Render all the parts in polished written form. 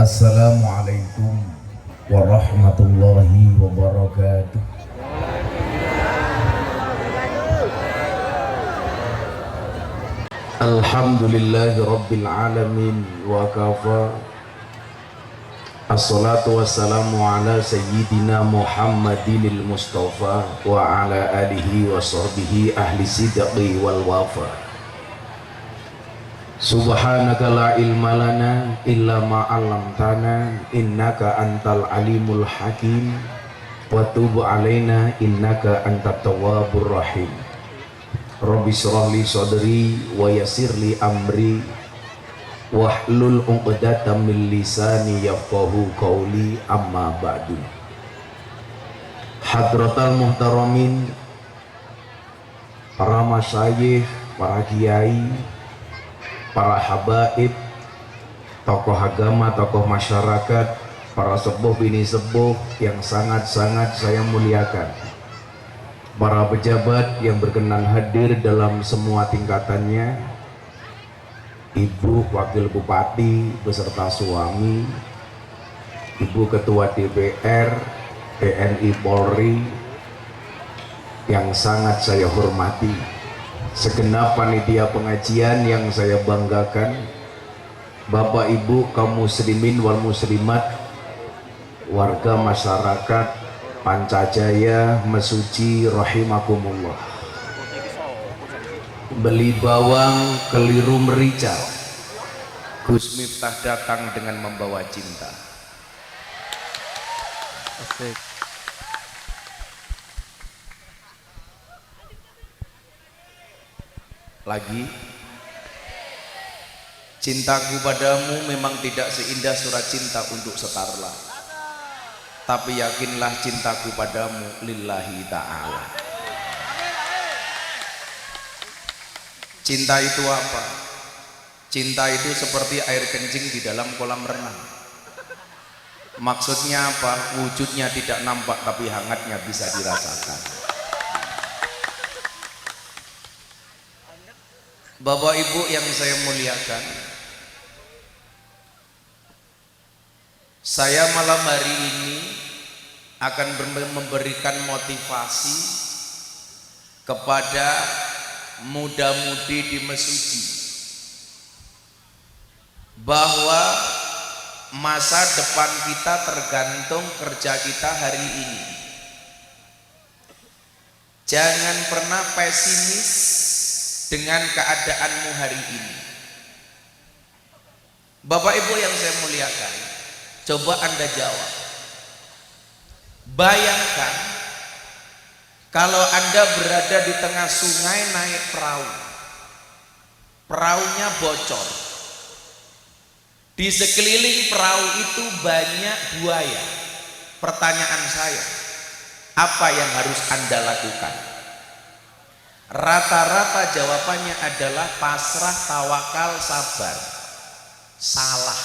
Assalamualaikum warahmatullahi wabarakatuh. Alhamdulillahi rabbil alamin wa kafa. Assalatu wassalamu ala sayyidina Muhammadinil Mustafa wa ala alihi wa sahbihi ahli sidqi wal wafa. Subhanaka la ilma lana illa ma 'allamtana innaka antal alimul hakim wa tub alaina innaka antat tawwabur rahim. Rabbi shrah li sadri wa yassir li amri wahlul 'uqdatam min lisani yafqahu qawli, amma ba'du. Hadratal muhtaramin, para masyayikh, para kiai, para habaib, tokoh agama, tokoh masyarakat, para sepuh bini sepuh yang sangat-sangat saya muliakan, para pejabat yang berkenan hadir dalam semua tingkatannya, Ibu Wakil Bupati beserta suami, Ibu Ketua DPR, TNI Polri yang sangat saya hormati, segenap panitia pengajian yang saya banggakan, Bapak Ibu kaum muslimin wal muslimat, warga masyarakat Pancajaya Mesuji rahimakumullah. Beli bawang keliru merica, Gus Miftah datang dengan membawa cinta. Asik. Lagi, cintaku padamu memang tidak seindah surat cinta untuk Setarlah, tapi yakinlah cintaku padamu lillahi ta'ala. Cinta itu apa? Cinta itu seperti air kencing di dalam kolam renang. Maksudnya apa? Wujudnya tidak nampak tapi hangatnya bisa dirasakan. Bapak Ibu yang saya muliakan, saya malam hari ini akan memberikan motivasi kepada muda-mudi di Mesuji bahwa masa depan kita tergantung kerja kita hari ini. Jangan pernah pesimis dengan keadaanmu hari ini. Bapak Ibu yang saya muliakan, coba Anda jawab. Bayangkan kalau Anda berada di tengah sungai naik perahu, perahunya bocor, di sekeliling perahu itu banyak buaya. Pertanyaan saya, apa yang harus Anda lakukan? Rata-rata jawabannya adalah pasrah, tawakal, sabar. Salah.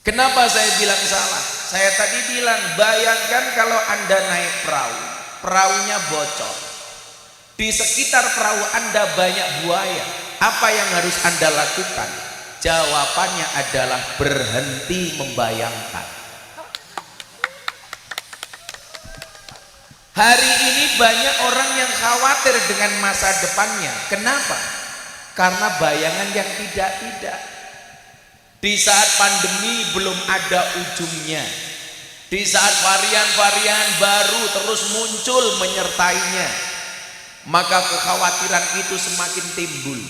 Kenapa saya bilang salah? Saya tadi bilang, bayangkan kalau Anda naik perahu, perahunya bocor, di sekitar perahu Anda banyak buaya. Apa yang harus Anda lakukan? Jawabannya adalah berhenti membayangkan. Hari ini banyak orang yang khawatir dengan masa depannya. Kenapa? Karena bayangan yang tidak-tidak. Di saat pandemi belum ada ujungnya, di saat varian-varian baru terus muncul menyertainya, maka kekhawatiran itu semakin timbul.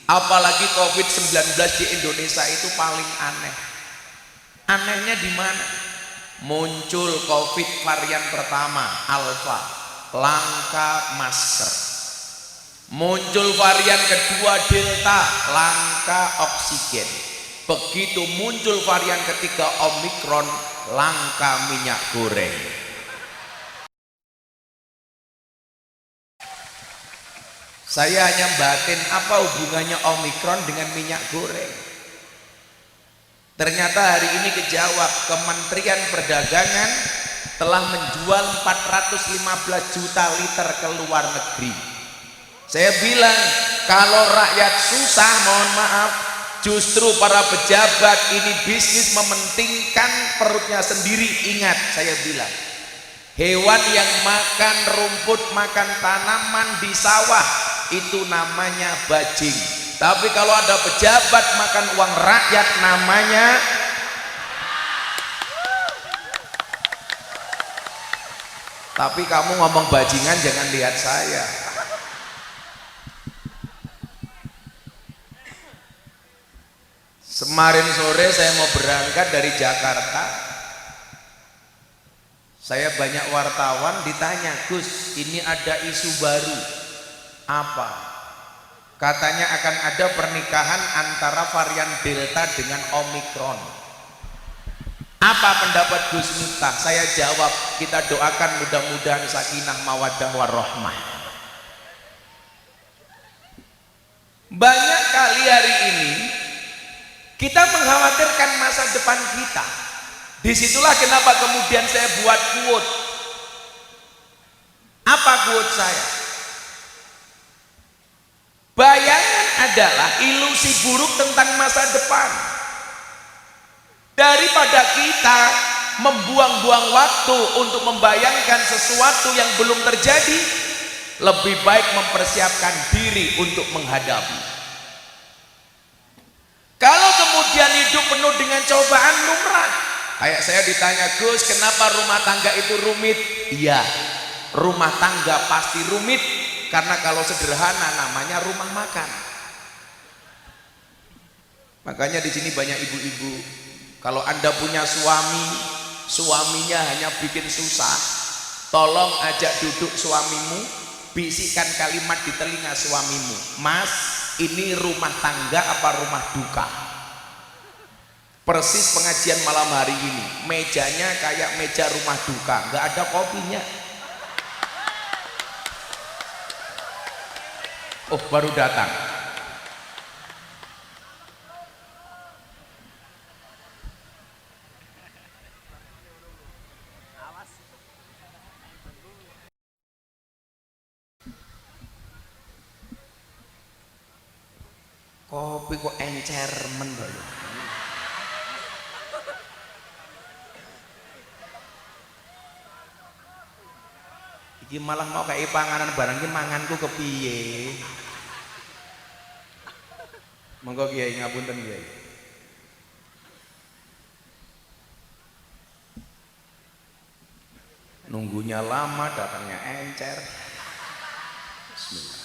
Apalagi COVID-19 di Indonesia itu paling aneh. Anehnya di mana? Muncul COVID varian pertama Alpha, langka masker. Muncul varian kedua Delta, langka oksigen. Begitu muncul varian ketiga Omikron, langka minyak goreng. Saya hanya batin, apa hubungannya Omikron dengan minyak goreng? Ternyata hari ini kejawab. Kementerian Perdagangan telah menjual 415 juta liter ke luar negeri. Saya bilang, kalau rakyat susah, mohon maaf, Justru para pejabat ini bisnis mementingkan perutnya sendiri. Ingat saya bilang, hewan yang makan rumput, makan tanaman di sawah itu namanya bajing. Tapi kalau ada pejabat makan uang rakyat namanya tapi kamu ngomong bajingan jangan lihat saya. Kemarin sore saya mau berangkat dari Jakarta. Saya banyak wartawan ditanya, Gus, ini ada isu baru. Apa? Katanya akan ada pernikahan antara varian Delta dengan Omikron. Apa pendapat Gus Miftah? Saya jawab, kita doakan mudah-mudahan sakinah mawaddah warahmah. Banyak kali hari ini kita mengkhawatirkan masa depan kita. Disitulah kenapa kemudian saya buat quote. Apa quote saya? Bayangan adalah ilusi buruk tentang masa depan. Daripada kita membuang-buang waktu untuk membayangkan sesuatu yang belum terjadi, lebih baik mempersiapkan diri untuk menghadapi. Kalau kemudian hidup penuh dengan cobaan lumrah, kayak saya ditanya, Gus, kenapa rumah tangga itu rumit? Iya, rumah tangga pasti rumit karena kalau sederhana namanya rumah makan. Makanya di sini banyak ibu-ibu, kalau Anda punya suami, suaminya hanya bikin susah, tolong ajak duduk suamimu, bisikkan kalimat di telinga suamimu, Mas, ini rumah tangga apa rumah duka? Persis pengajian malam hari ini, mejanya kayak meja rumah duka, nggak ada kopinya. Oh, baru datang. Kopi kok encer men lho. Iki malah mau kayak panganan barang iki manganku kepiye? Monggo Kiai ngapunten Kiai. Nunggunya lama, datangnya encer. Bismillah.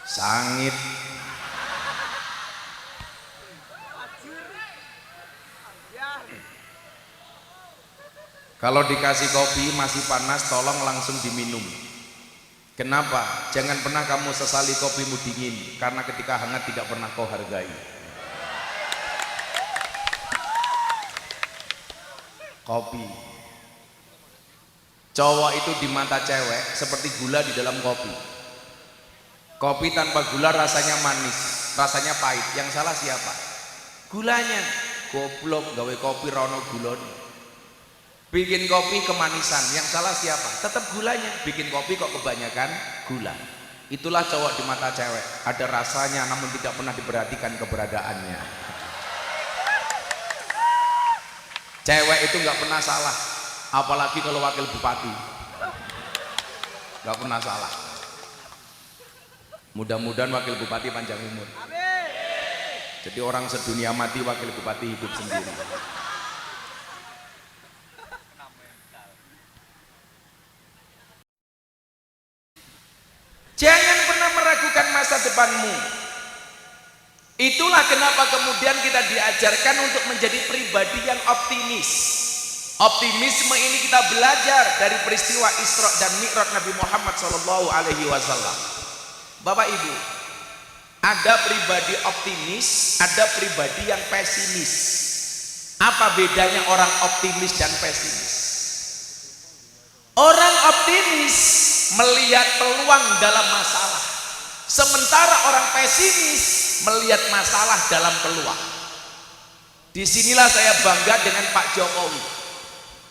Sangit. Kalau dikasih kopi masih panas, tolong langsung diminum. Kenapa? Jangan pernah kamu sesali kopimu dingin, karena ketika hangat tidak pernah kau hargai. Kopi, cowok itu di mata cewek seperti gula di dalam kopi. Kopi tanpa gula rasanya manis, rasanya pahit. Yang salah siapa? Gulanya. Goblok gawe kopi rono gulone. Bikin kopi kemanisan. Yang salah siapa? Tetap gulanya. Bikin kopi kok kebanyakan gula. Itulah cowok di mata cewek. Ada rasanya namun tidak pernah diperhatikan keberadaannya. Cewek itu nggak pernah salah. Apalagi kalau wakil bupati. Nggak pernah salah. Mudah-mudahan wakil bupati panjang umur. Jadi orang sedunia mati, wakil bupati hidup sendiri. Jangan pernah meragukan masa depanmu. Itulah kenapa kemudian kita diajarkan untuk menjadi pribadi yang optimis. Optimisme ini kita belajar dari peristiwa Isra dan Mi'raj Nabi Muhammad SAW. Bapak Ibu, ada pribadi optimis, ada pribadi yang pesimis. Apa bedanya orang optimis dan pesimis? Orang optimis melihat peluang dalam masalah, sementara orang pesimis melihat masalah dalam peluang. Disinilah saya bangga dengan Pak Jokowi.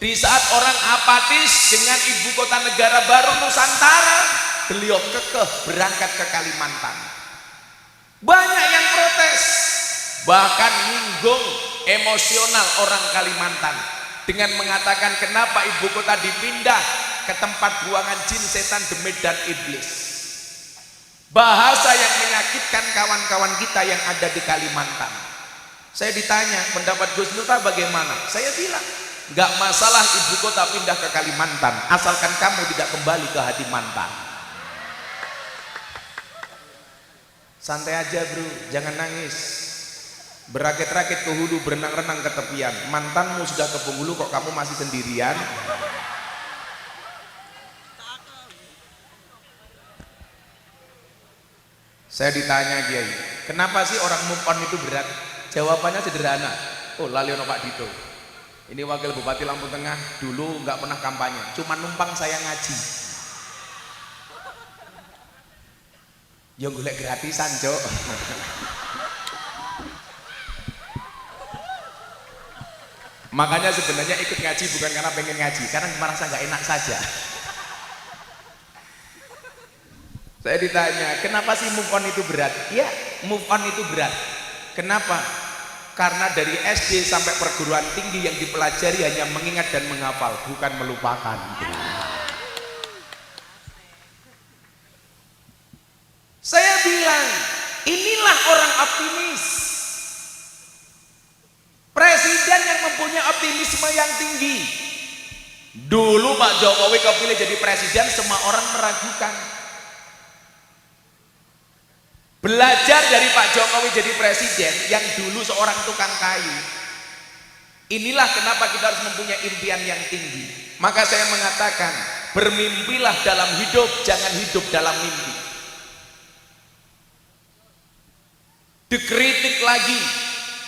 Di saat orang apatis dengan ibu kota negara baru Nusantara, beliau kekeh berangkat ke Kalimantan. bahkan nyinggung emosional orang Kalimantan dengan mengatakan kenapa ibu kota dipindah ke tempat buangan jin, setan, demit dan iblis. Bahasa yang menyakitkan kawan-kawan kita yang ada di Kalimantan. Saya ditanya pendapat Gus Miftah bagaimana, saya bilang nggak masalah ibu kota pindah ke Kalimantan asalkan kamu tidak kembali ke hati mantan. Santai aja bro, jangan nangis. Berakit-rakit ke hulu, berenang-renang ke tepian. Mantanmu sudah ke penghulu kok kamu masih sendirian. Saya ditanya Kiai, kenapa sih orang move on itu berat? Jawabannya sederhana. Oh, lali ono Pak Dito. Ini wakil Bupati Lampung Tengah, dulu nggak pernah kampanye, cuma numpang saya ngaji. Yang golek gratisan, Cok. Makanya sebenarnya ikut ngaji bukan karena pengen ngaji, karena merasa nggak enak saja. Saya ditanya, kenapa sih move on itu berat? Ya, move on itu berat. Kenapa? Karena dari SD sampai perguruan tinggi yang dipelajari hanya mengingat dan menghafal, bukan melupakan. Saya bilang, inilah orang optimis. Presiden yang mempunyai optimisme yang tinggi. Dulu Pak Jokowi kepilih jadi presiden, semua orang meragukan. Belajar dari Pak Jokowi jadi presiden yang dulu seorang tukang kayu. Inilah kenapa kita harus mempunyai impian yang tinggi. Maka saya mengatakan, bermimpilah dalam hidup, jangan hidup dalam mimpi. Dikritik lagi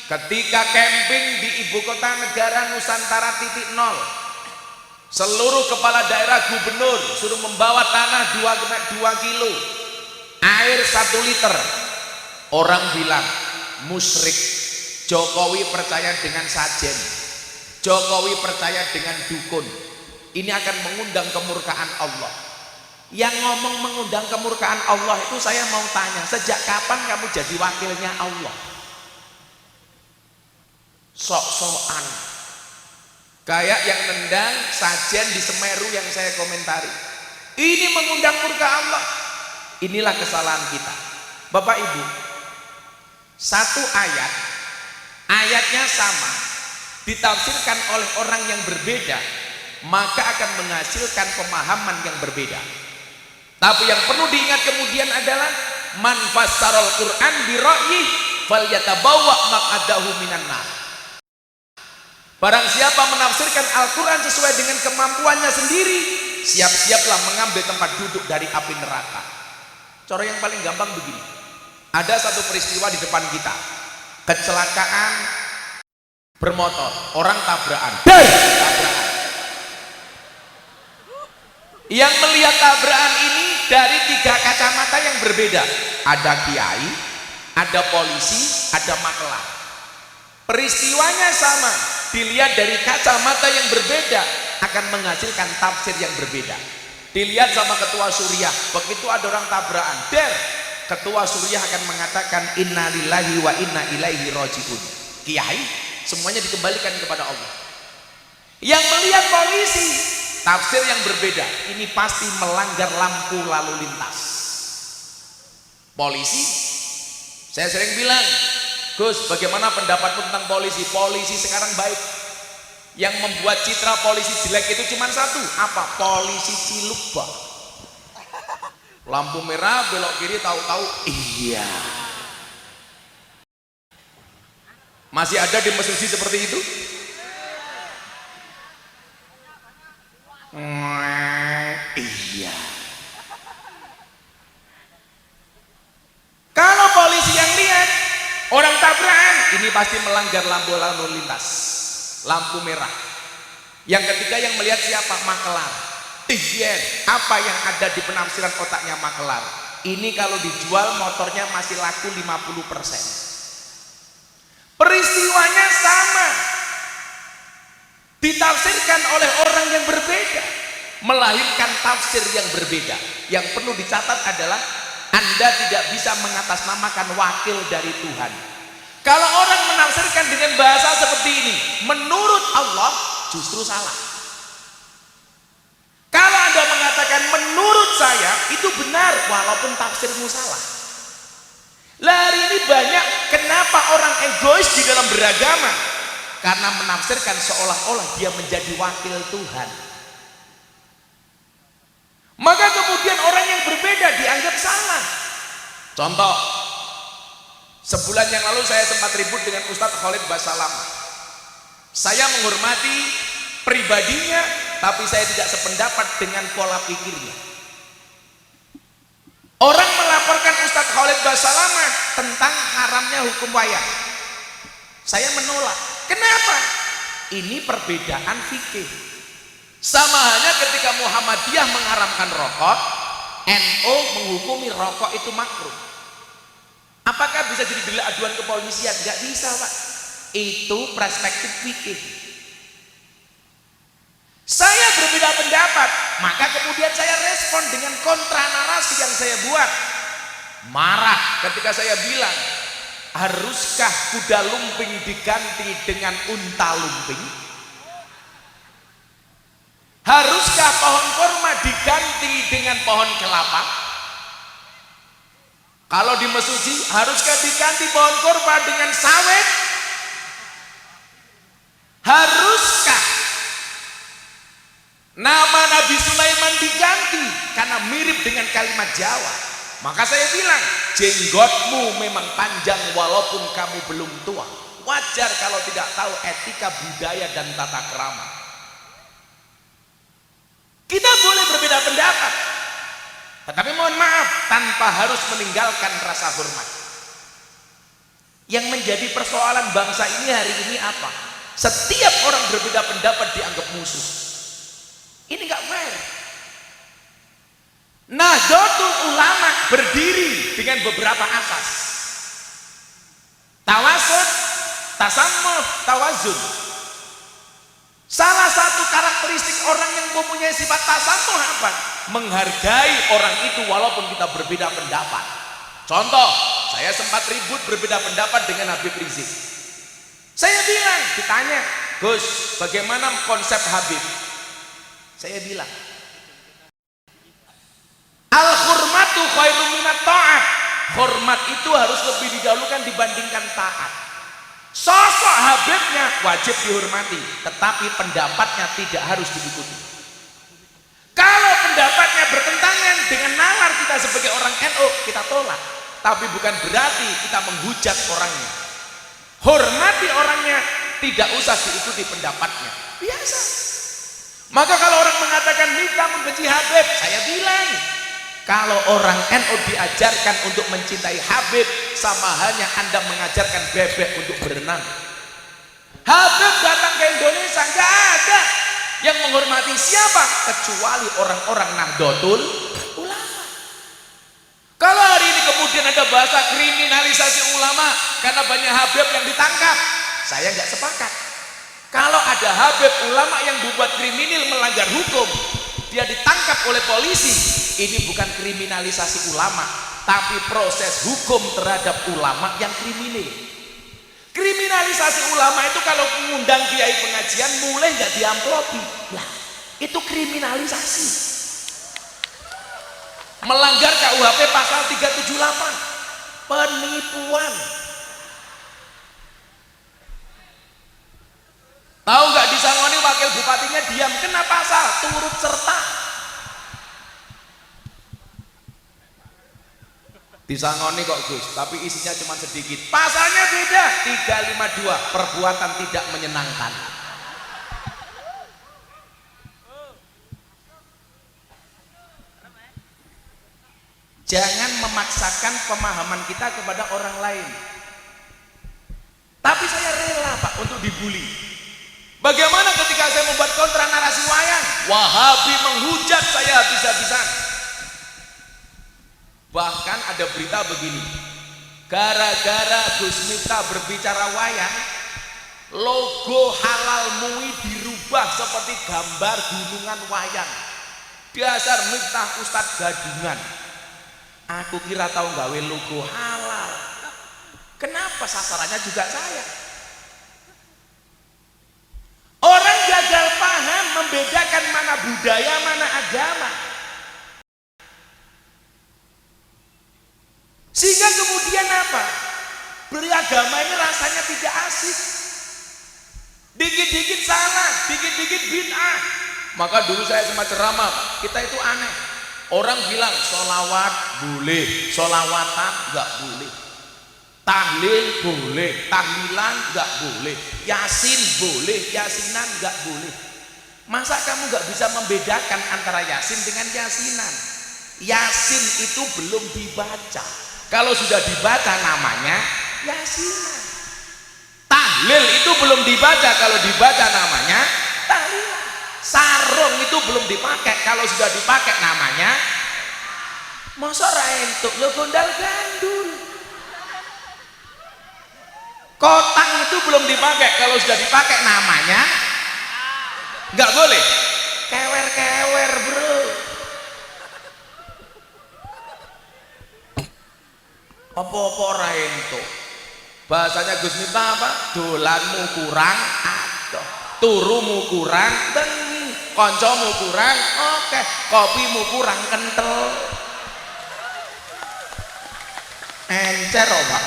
ketika camping di ibu kota negara Nusantara titik nol. Seluruh kepala daerah gubernur suruh membawa tanah 2 kilo, air 1 liter. Orang bilang musyrik. Jokowi percaya dengan sajen, Jokowi percaya dengan dukun. Ini akan mengundang kemurkaan Allah. Yang ngomong mengundang kemurkaan Allah itu saya mau tanya, sejak kapan kamu jadi wakilnya Allah? Sok-sokan kayak yang nendang sajen di Semeru yang saya komentari. Ini mengundang murka Allah. Inilah kesalahan kita Bapak Ibu. Satu ayatnya sama, ditafsirkan oleh orang yang berbeda, maka akan menghasilkan pemahaman yang berbeda. Tapi yang perlu diingat kemudian adalah man fassarul Quran bi ra'yih falyatabawwa maq'adahu minan nar. Barang siapa menafsirkan Al-Quran sesuai dengan kemampuannya sendiri, siap-siaplah mengambil tempat duduk dari api neraka. Cara yang paling gampang begini, ada satu peristiwa di depan kita, kecelakaan bermotor, orang tabrakan. Yang melihat tabrakan ini dari 3 kacamata yang berbeda. Ada kiai, ada polisi, ada makelar. Peristiwanya sama, dilihat dari kacamata yang berbeda akan menghasilkan tafsir yang berbeda. Dilihat sama ketua Suriah, begitu ada orang tabrakan, ketua Suriah akan mengatakan innalillahi wa inna ilaihi rajiun. Kiai, semuanya dikembalikan kepada Allah. Yang melihat polisi, tafsir yang berbeda, ini pasti melanggar lampu lalu lintas. Polisi, saya sering bilang, Gus, bagaimana pendapatmu tentang polisi? Polisi sekarang baik. Yang membuat citra polisi jelek itu cuma satu, apa? Polisi ciluk. Lampu merah belok kiri tahu-tahu iya. Masih ada di Mesir seperti itu? Iya. Kalau polisi yang lihat orang tabrakan, ini pasti melanggar lampu lalu lintas, lampu merah. Yang ketiga yang melihat siapa? Makelar. Apa yang ada di penafsiran otaknya makelar? Ini kalau dijual motornya masih laku 50%. Peristiwanya sama, ditafsirkan oleh orang yang berbeda, melahirkan tafsir yang berbeda. Yang perlu dicatat adalah Anda tidak bisa mengatasnamakan wakil dari Tuhan. Kalau orang menafsirkan dengan bahasa seperti ini, menurut Allah justru salah. Kalau Anda mengatakan menurut saya, itu benar walaupun tafsirmu salah. Lah hari ini banyak kenapa orang egois di dalam beragama? Karena menafsirkan seolah-olah dia menjadi wakil Tuhan. Maka kemudian orang yang berbeda dianggap salah. Contoh, sebulan yang lalu saya sempat ribut dengan Ustadz Khalid Basalam. Saya menghormati pribadinya, tapi saya tidak sependapat dengan pola pikirnya. Orang melaporkan Ustadz Khalid Basalam tentang haramnya hukum wayang. Saya menolak. Kenapa? Ini perbedaan fikih. Sama halnya ketika Muhammadiyah mengharamkan rokok, NU menghukumi rokok itu makruh. Apakah bisa jadi delik aduan ke kepolisian? Gak bisa, Pak. Itu perspektif fikih. Saya berbeda pendapat, maka kemudian saya respon dengan kontra narasi yang saya buat. Marah ketika saya bilang, haruskah kuda lumping diganti dengan unta lumping? Haruskah pohon kurma diganti dengan pohon kelapa? Kalau di Mesuji, haruskah diganti pohon kurma dengan sawit? Haruskah nama Nabi Sulaiman diganti karena mirip dengan kalimat Jawa? Maka saya bilang, jenggotmu memang panjang walaupun kamu belum tua. Wajar kalau tidak tahu etika budaya dan tata krama. Kita boleh berbeda pendapat, tetapi mohon maaf, tanpa harus meninggalkan rasa hormat. Yang menjadi persoalan bangsa ini hari ini apa? Setiap orang berbeda pendapat dianggap musuh. Ini nggak fair. Nahdlatul Ulama berdiri dengan beberapa asas: tawasud, tasammuh, tawazun. Salah satu karakteristik orang yang mempunyai sifat tasammuh apa? Menghargai orang itu walaupun kita berbeda pendapat. Contoh, saya sempat ribut berbeda pendapat dengan Habib Rizik. Saya bilang, ditanya, Gus, bagaimana konsep Habib? Saya bilang, al-hurmatu khairum minat ta'at. Hormat itu harus lebih didahulukan dibandingkan taat. Sosok Habibnya wajib dihormati, tetapi pendapatnya tidak harus diikuti. Kalau pendapatnya bertentangan dengan nalar kita sebagai orang NU, kita tolak. Tapi bukan berarti kita menghujat orangnya. Hormati orangnya, tidak usah diikuti pendapatnya. Biasa. Maka kalau orang mengatakan Miftah membenci Habib, saya bilang, kalau orang NU diajarkan untuk mencintai Habib, sama halnya Anda mengajarkan bebek untuk berenang. Habib datang ke Indonesia, nggak ada yang menghormati siapa kecuali orang-orang Nahdlatul Ulama. Kalau hari ini kemudian ada bahasa kriminalisasi ulama karena banyak Habib yang ditangkap, saya nggak sepakat. Kalau ada Habib ulama yang berbuat kriminal melanggar hukum, dia ditangkap oleh polisi, ini bukan kriminalisasi ulama, tapi proses hukum terhadap ulama yang kriminal. Kriminalisasi ulama itu kalau mengundang kiai pengajian mulai nggak diamplopi, lah itu kriminalisasi. Melanggar KUHP pasal 378, penipuan. Tahu nggak di Sangoni wakil bupatinya diam, kena pasal turut serta. Disangoni kok Gus, tapi isinya cuma sedikit. Pasalnya beda, 352, perbuatan tidak menyenangkan. Jangan memaksakan pemahaman kita kepada orang lain. Tapi saya rela Pak untuk dibully. Bagaimana ketika saya membuat kontra narasi wayang? Wahabi menghujat saya habis-habisan. Bahkan ada berita begini, gara-gara Gus Miftah berbicara wayang, logo halal MUI dirubah seperti gambar gunungan wayang. Dasar Miftah Ustadz gadungan. Aku kira tahu gawe logo halal. Kenapa? Kenapa? Sasarannya juga saya. Orang gagal paham membedakan mana budaya, mana agama. Sehingga kemudian apa? Beragama ini rasanya tidak asik. Dikit-dikit salah, dikit-dikit bid'ah. Maka dulu saya sempat ceramah, kita itu aneh. Orang bilang sholawat boleh, sholawatan nggak boleh, tahlil boleh, tahlilan nggak boleh, yasin boleh, yasinan nggak boleh. Masa kamu nggak bisa membedakan antara yasin dengan yasinan? Yasin itu belum dibaca. Kalau sudah dibaca namanya yasinan. Tahlil itu belum dibaca, kalau dibaca namanya tahlilan. Sarung itu belum dipakai, kalau sudah dipakai namanya. Masa ra entuk lo gondal gandul. Kotang itu belum dipakai, kalau sudah dipakai namanya nggak boleh. Kewer-kewer bro. Apa-apa ra entuk. Bahasanya Gus Miftah apa? Dolanmu kurang adoh, turumu kurang bengi, koncomu kurang oke, kopimu kurang kental. Encer apa?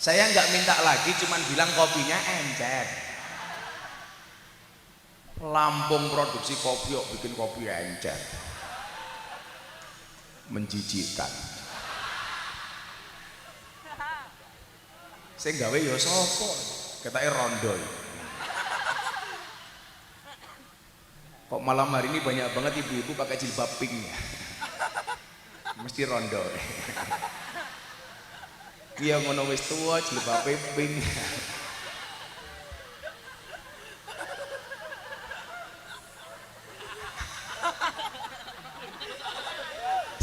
Saya nggak minta lagi, cuman bilang kopinya encer. Lampung produksi kopi kok bikin kopi encer. Menjijikkan. Saya gawe ya sapa? Ketake rondo. Kok malam hari ini banyak banget ibu-ibu pakai jilbab pink ya? Mesti rondo. Iya ngono wis tuwa jilbab pink.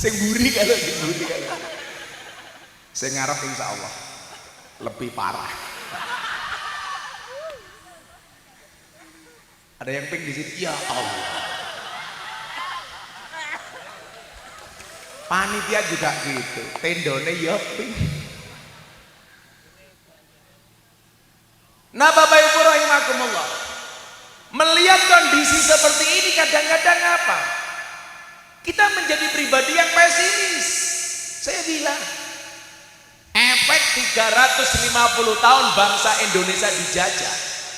Sing buri kalau diburi kalau. Sing ngarep insyaallah lebih parah. Ada yang pink di sini. Ya Allah. Panitia juga gitu. Tendone ya pink. Nah Bapak Ibu rahimakumullah, melihat kondisi seperti ini kadang-kadang apa? Kita menjadi pribadi yang pesimis. Saya bilang, efek 350 tahun bangsa Indonesia dijajah,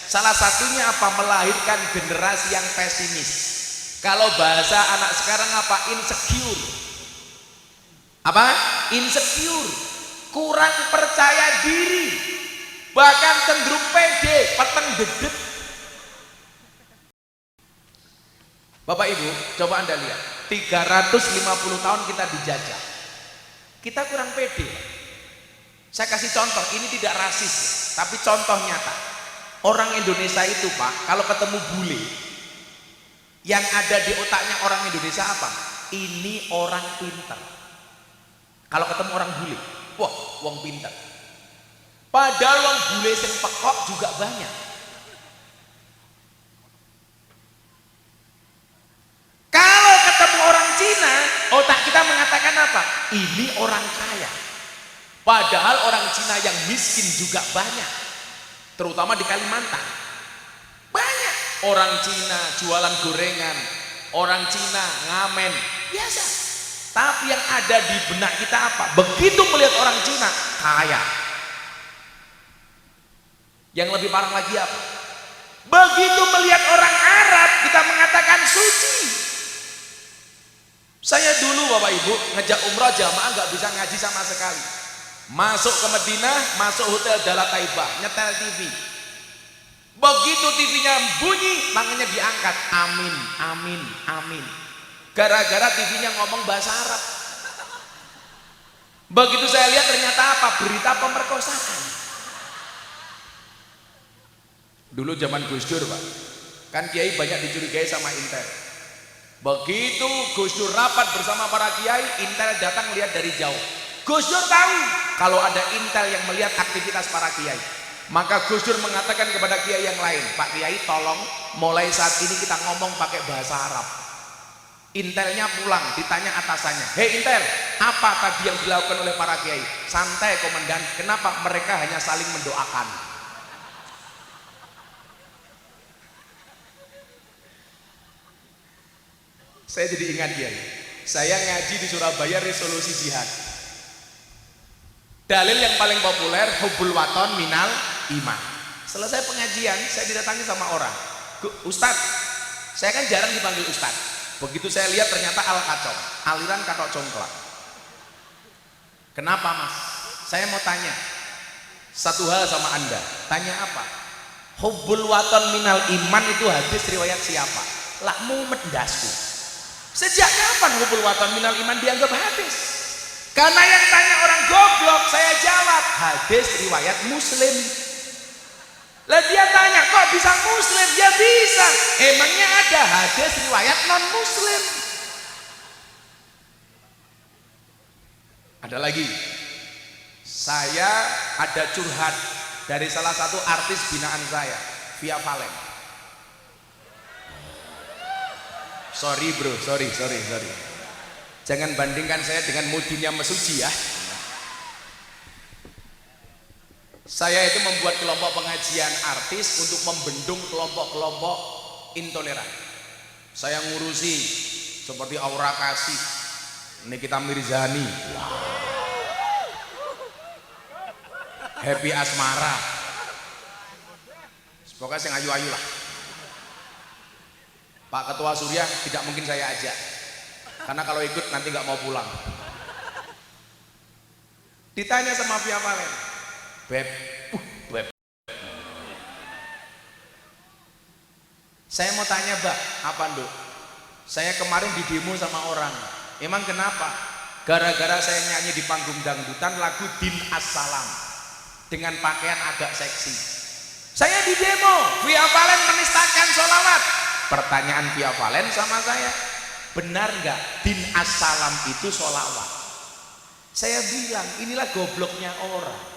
salah satunya apa? Melahirkan generasi yang pesimis. Kalau bahasa anak sekarang apa? Insecure. Apa? Insecure. Kurang percaya diri. Bahkan cenderung pede, peteng dedet. Bapak Ibu, coba Anda lihat, 350 tahun kita dijajah. Kita kurang pede. Saya kasih contoh, ini tidak rasis, tapi contoh nyata. Orang Indonesia itu Pak, kalau ketemu bule, yang ada di otaknya orang Indonesia apa? Ini orang pintar. Kalau ketemu orang bule, wah, wong pintar. Padahal wong bule sing pekok juga banyak. Kalau ketemu orang Cina, otak kita mengatakan apa? Ini orang kaya. Padahal orang Cina yang miskin juga banyak. Terutama di Kalimantan. Banyak orang Cina jualan gorengan, orang Cina ngamen, biasa. Tapi yang ada di benak kita apa? Begitu melihat orang Cina, kaya. Yang lebih parah lagi apa? Begitu melihat orang Arab, kita mengatakan suci. Saya dulu Bapak Ibu ngejak umrah jamaah nggak bisa ngaji sama sekali. Masuk ke Madinah, masuk hotel Dalat Taibah, nyetel TV. Begitu TV-nya bunyi, tangannya diangkat. Amin, amin, amin. Gara-gara TV-nya ngomong bahasa Arab. Begitu saya lihat ternyata apa? Berita pemerkosaan. Dulu zaman Gus Dur Pak, kan kiai banyak dicurigai sama Intel. Begitu Gus Dur rapat bersama para kiai, Intel datang lihat dari jauh. Gus Dur tahu kalau ada Intel yang melihat aktivitas para kiai. Maka Gus Dur mengatakan kepada kiai yang lain, Pak Kiai tolong mulai saat ini kita ngomong pakai bahasa Arab. Intelnya pulang, ditanya atasannya, hei Intel, apa tadi yang dilakukan oleh para kiai? Santai komandan, kenapa mereka hanya saling mendoakan? Saya jadi ingat kiai, saya ngaji di Surabaya resolusi jihad. Dalil yang paling populer, hubbul waton minal iman. Selesai pengajian, saya didatangi sama orang, Ustadz, saya kan jarang dipanggil Ustadz. Begitu saya lihat ternyata al-kacong, aliran katok congklak. Kenapa mas? Saya mau tanya satu hal sama anda. Tanya apa? Hubbul waton minal iman itu hadis riwayat siapa? Lakmu mendasku. Sejak kapan hubbul waton minal iman dianggap hadis? Karena yang tanya orang goblok, saya jawab hadis riwayat Muslim. Lah dia tanya, kok bisa Muslim? Ya bisa. Emangnya ada hadis riwayat non Muslim? Ada lagi. Saya ada curhat dari salah satu artis binaan saya, Via Valen. Sorry bro, sorry. Jangan bandingkan saya dengan Mudinya Mesuji ya. Saya itu membuat kelompok pengajian artis untuk membendung kelompok-kelompok intoleran. Saya ngurusi seperti Aura Kasih, Nikita Mirzani, Happy Asmara, pokoknya yang ayu-ayu lah. Pak Ketua Surya tidak mungkin saya ajak, karena kalau ikut nanti nggak mau pulang. Ditanya sama Via Valen, Beb, saya mau tanya Mbak, apa Nduk? Saya kemarin di demo sama orang, emang kenapa? Gara-gara saya nyanyi di panggung dangdutan lagu Din As-Salam dengan pakaian agak seksi. Saya di demo, Via Valen menistakan sholawat. Pertanyaan Via Valen sama saya, benar nggak Din As-Salam itu sholawat? Saya bilang, inilah gobloknya orang.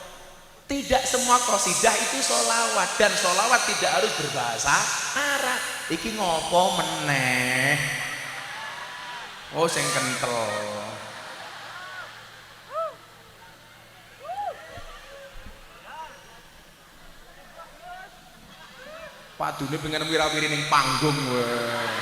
Tidak semua qasidah itu sholawat, dan sholawat tidak harus berbahasa Arab. Iki ngopo meneh? Oh sing kentel. Padune pengen wira-wiri ning panggung weh.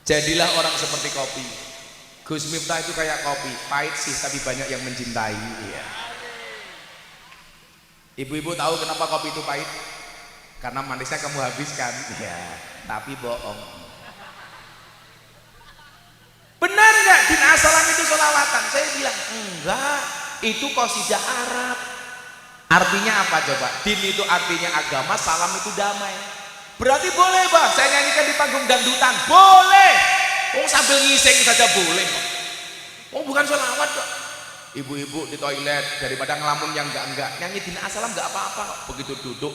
Jadilah orang seperti kopi. Gus Miftah itu kayak kopi, pahit sih tapi banyak yang mencintai. Iya. Ibu-ibu tahu kenapa kopi itu pahit? Karena manisnya kamu habiskan. Iya, tapi bohong. Benar nggak Din As-Salam itu sholawatan? Saya bilang enggak, itu qasidah Arab. Artinya apa coba? Din itu artinya agama, salam itu damai. Berarti boleh bah saya nyanyikan di panggung dangdutan, boleh. Oh sambil ngising saja boleh. Oh bukan sholawat kok. Ibu-ibu di toilet daripada ngelamun yang enggak nyanyi Din As-Salam enggak apa-apa kok. Begitu duduk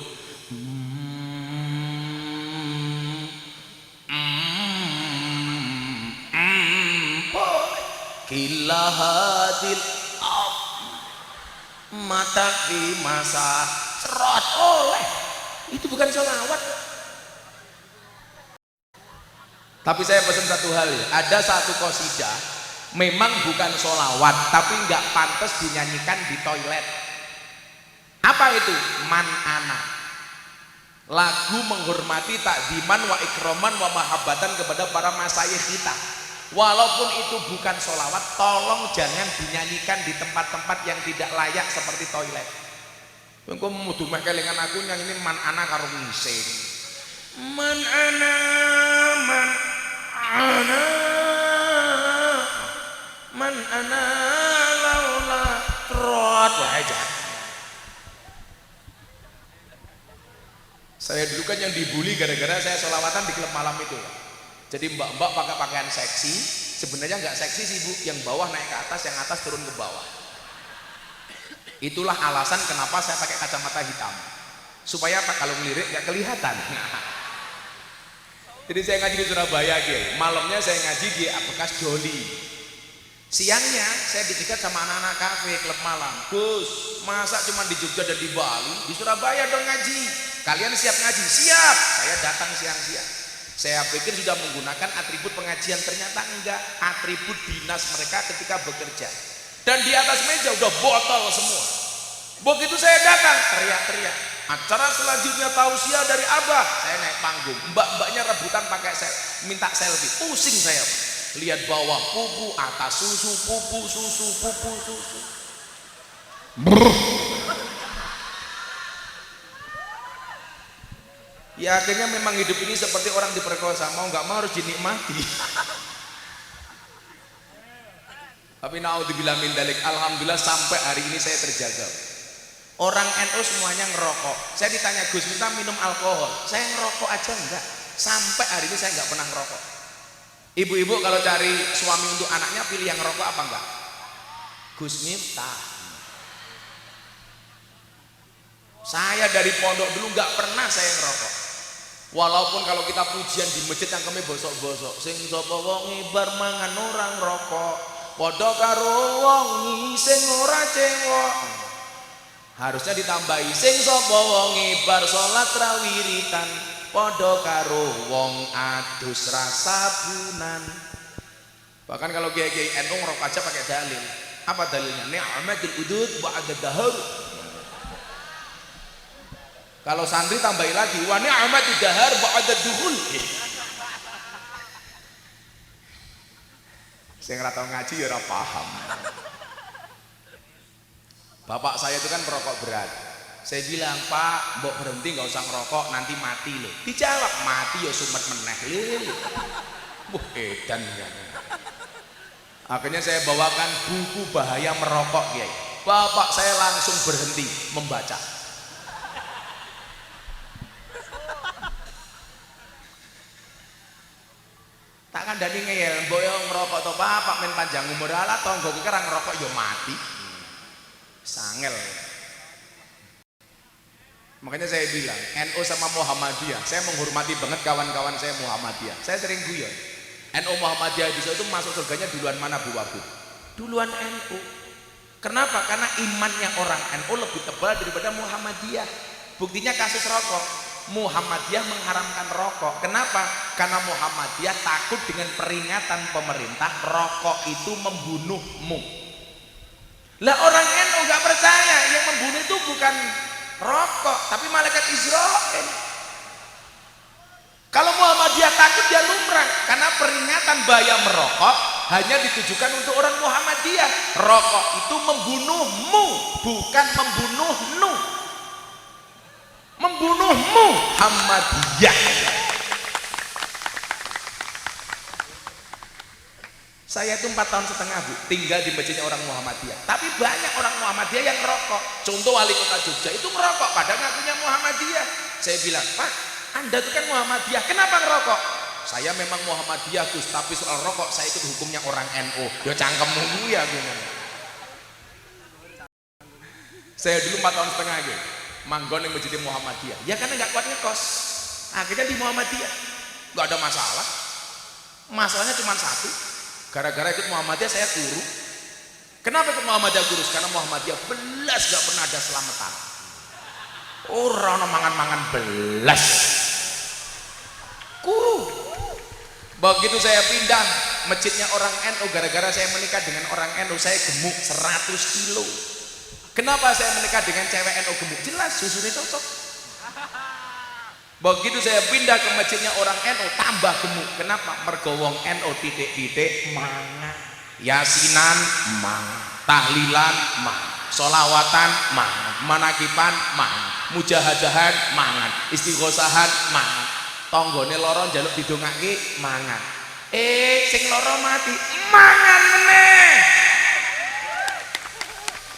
kilahadil mata di masa serot oleh. Itu bukan sholawat. Tapi saya pesan satu hal ya, ada satu qasidah memang bukan sholawat tapi nggak pantas dinyanyikan di toilet. Apa itu? Man ana, lagu menghormati takdiman wa ikroman wa mahabbatan kepada para masyayikh kita. Walaupun itu bukan sholawat, tolong jangan dinyanyikan di tempat-tempat yang tidak layak seperti toilet. Engko mudu meh kelingan aku nyanyi man ana karo ngising. Man ana man ana laula trot aja. Saya dulu kan yang dibully gara-gara saya sholawatan di klub malam itu. Jadi mbak-mbak pakai pakaian seksi, sebenarnya nggak seksi sih bu, yang bawah naik ke atas, yang atas turun ke bawah. Itulah alasan kenapa saya pakai kacamata hitam, supaya kalau ngelirik nggak kelihatan. Jadi saya ngaji di Surabaya, malamnya saya ngaji di bekas Joli. Siangnya saya dicegat sama anak-anak kafe klub malam. Gus, masa cuma di Jogja dan di Bali, di Surabaya dong ngaji. Kalian siap ngaji? Siap. Saya datang siang-siang. Saya pikir sudah menggunakan atribut pengajian, ternyata enggak. Atribut dinas mereka ketika bekerja. Dan di atas meja udah botol semua. Begitu saya datang, teriak-teriak. Acara selanjutnya tausiah dari Abah. Saya naik panggung. Mbak-mbaknya rebutan pakai minta selfie. Pusing saya. Lihat bawah pupu, atas susu, pupu, susu, pupu, susu. Ya akhirnya memang hidup ini seperti orang diperkosa, mau nggak mau harus dinikmati. Tapi naudzubillah min dzalik, alhamdulillah sampai hari ini saya terjaga. Orang NU semuanya ngerokok. Saya ditanya, Gus minta minum alkohol, saya ngerokok aja enggak. Sampai hari ini saya nggak pernah ngerokok. Ibu-ibu kalau cari suami untuk anaknya pilih yang ngerokok apa enggak? Gus Miftah. Saya dari pondok dulu nggak pernah saya ngerokok. Walaupun kalau kita pujian di masjid yang kami bosok-bosok, sing sapa wong bar mangan orang rokok, padha karo wong sing ora cewek. Harusnya ditambahi sing sapa wong bar salat rawiritan, padha karo wong adus rasabunan. Bahkan kalau kiai-kiai NU ngerokok aja pakai dalil. Apa dalilnya? Ni'matul udud ba'da dahar. Kalau santri tambahin lagi wa ni'matud dahar ba'da duhul. Saya nggak tahu ngaji ya ora paham. Bapak saya itu kan perokok berat. Saya bilang, Pak, mbok berhenti nggak usah ngerokok nanti mati loh. Dijawab, mati ya sumet meneh lho. Edan ya. Akhirnya saya bawakan buku bahaya merokok, Kiai. Bapak saya langsung berhenti membaca. Tak kandhani ngeyel, mbok yo ngerokok to Pak men panjang umur ala tangga ki ora ngerokok yo mati. Sangel. Makanya saya bilang, NU sama Muhammadiyah, saya menghormati banget kawan-kawan saya Muhammadiyah. Saya sering guyon. NU Muhammadiyah itu masuk surganya duluan mana Bu Wabib? Duluan NU. Kenapa? Karena imannya orang NU lebih tebal daripada Muhammadiyah. Buktinya kasus rokok. Muhammadiyah mengharamkan rokok. Kenapa? Karena Muhammadiyah takut dengan peringatan pemerintah rokok itu membunuhmu. Lah orang NU nggak percaya yang membunuh itu bukan rokok, tapi malaikat Israel. Kalau Muhammadiyah takut dia lumrah, karena peringatan bahaya merokok hanya ditujukan untuk orang Muhammadiyah. Rokok itu membunuhmu, bukan membunuhnu. Membunuhmu Muhammadiyah. Saya itu 4,5 tahun Bu tinggal di masjidnya orang Muhammadiyah, tapi banyak orang Muhammadiyah yang ngerokok. Contoh wali kota Jogja itu ngerokok padahal ngakunya Muhammadiyah. Saya bilang, Pak, Anda itu kan Muhammadiyah, kenapa ngerokok? Saya memang Muhammadiyah Gus, tapi soal rokok saya ikut hukumnya orang NU. Ya cangkemmu ya gimana? Saya dulu 4,5 tahun gitu manggon yang masjid Muhammadiyah, ya karena nggak kuat ngekos, akhirnya di Muhammadiyah nggak ada masalah. Masalahnya cuma satu, gara-gara ikut Muhammadiyah saya guru. Kenapa ikut Muhammadiyah guru? Karena Muhammadiyah belas nggak pernah ada selamatan. Orang mangan-mangan belas guru. Begitu saya pindah masjidnya orang NU, gara-gara saya menikah dengan orang NU, saya gemuk 100 kilo. Kenapa saya menikah dengan cewek NU gemuk? Jelas susunya cocok. Begitu saya pindah ke masjidnya orang NU tambah gemuk. Kenapa? Mergo wong NU titik-titik mangan. Yasinan mangan, tahlilan mangan, sholawatan mangan, manakipan mangan, mujahadahan mangan, istighosahan mangan. Tonggone loro njaluk didongake mangan. Sing loro mati mangan meneh.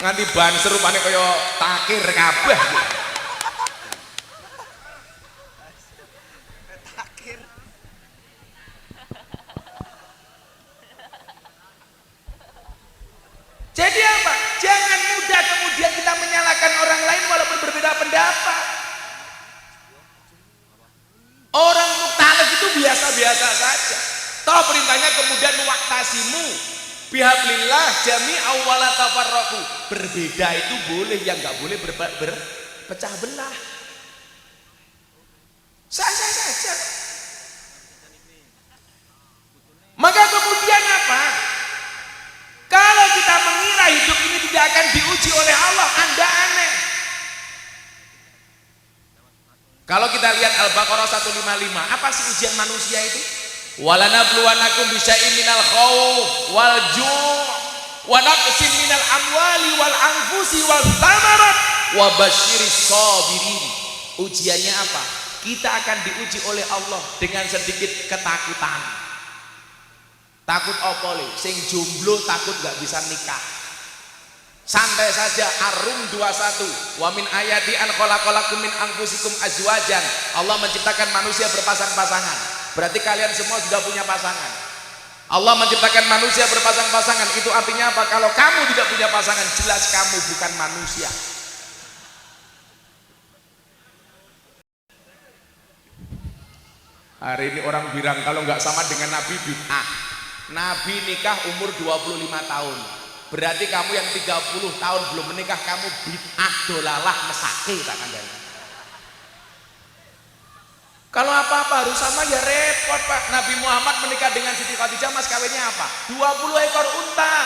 Nganti ban serupane kaya takir kabeh. Takir. Jadi apa? Jangan mudah kemudian kita menyalahkan orang lain walaupun berbeda pendapat. Orang muktalif itu biasa-biasa saja. Toh perintahnya kemudian waktasimu Bihablillah jami'an wala tafarraqu. Berbeda itu boleh, yang nggak boleh berpecah belah. Sah-sah saja. Maka kemudian apa? Kalau kita mengira hidup ini tidak akan diuji oleh Allah, Anda aneh. Kalau kita lihat Al-Baqarah 155, apa sih ujian manusia itu? Walanabluwanakum bisyai'in minal khauf wal ju' wa naqsin minal amwali wal anfusi wal thamarat wa basyiris sabirin. Ujiannya apa? Kita akan diuji oleh Allah dengan sedikit ketakutan. Takut apa le? Sing jomblo takut gak bisa nikah. Santai saja. Ar-Rum 21. Wa min ayati an khalaqalakum min anfusikum azwajan. Allah menciptakan manusia berpasang-pasangan. Berarti kalian semua sudah punya pasangan. Allah menciptakan manusia berpasang-pasangan. Itu artinya apa? Kalau kamu tidak punya pasangan, jelas kamu bukan manusia. Hari ini orang bilang kalau nggak sama dengan Nabi bid'ah. Nabi nikah umur 25 tahun. Berarti kamu yang 30 tahun belum menikah, kamu bid'ah dolalah mesake tak kandhani. Kalau apa-apa harus sama ya repot Pak. Nabi Muhammad menikah dengan Siti Khadijah, mas kawinnya apa? 20 ekor unta.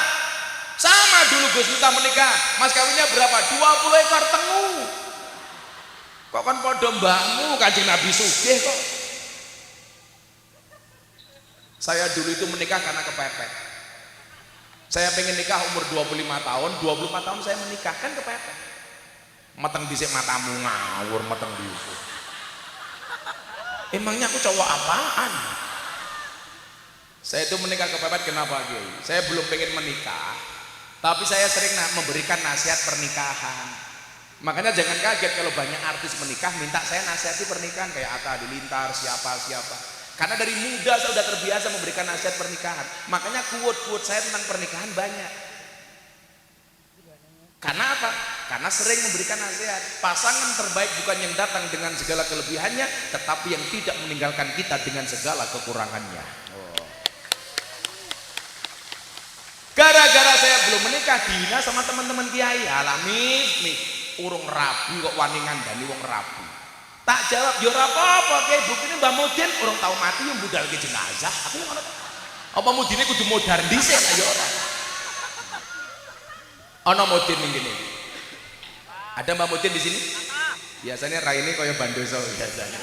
Sama dulu Gus Miftah menikah, mas kawinnya berapa? 20 ekor tengu. Kok kan podo mbakmu, Kanjeng Nabi sugih kok. Saya dulu itu menikah karena kepepet. Saya pengen nikah umur 25 tahun, 25 tahun saya menikah, kan kepepet. Meteng dhisik matamu ngawur, meteng dhisik. Emangnya aku cowok apaan? Saya itu menikah kepepet kenapa Kiai? Saya belum pengen menikah, tapi saya sering memberikan nasihat pernikahan. Makanya jangan kaget kalau banyak artis menikah minta saya nasihati pernikahan, kayak Atta Halilintar, siapa. Karena dari muda saya sudah terbiasa memberikan nasihat pernikahan. Makanya quote-quote saya tentang pernikahan banyak. Karena apa? Karena sering memberikan nasihat. Pasangan terbaik bukan yang datang dengan segala kelebihannya, tetapi yang tidak meninggalkan kita dengan segala kekurangannya. Gara-gara saya belum menikah, dihina sama teman-teman kiai. Alami nih, urung rabi kok wani ngandani wong rabi. Tak jawab, yo ora apa-apa Kiai, buktine Mbah Mudin urung tau mati yo budalke jenazah. Aku ngono. Apa Mudine kudu modar dhisik ya ora. Ana Mudin ning kene. Ada Mbah Mudin di sini? Biasanya raine kaya bandoso biasanya.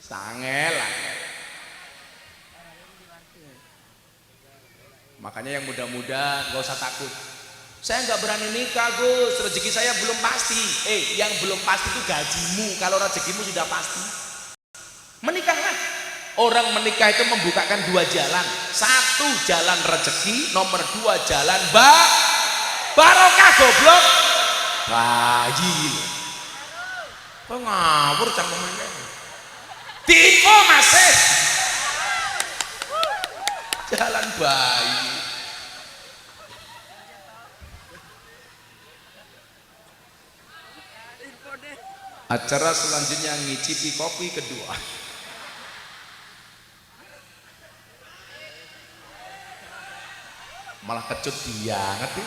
Sangel. Makanya yang muda-muda gak usah takut. Saya nggak berani nikah Gus, rezeki saya belum pasti. Yang belum pasti itu gajimu. Kalau rezekimu sudah pasti, menikahlah. Orang menikah itu membukakan dua jalan. Satu jalan rezeki, nomor dua jalan barokah goblok. Bayi. Ngawur cangkemannya. Diinfo masih. Jalan bayi. Acara selanjutnya ngicipi kopi kedua. Malah kecut dia ngerti.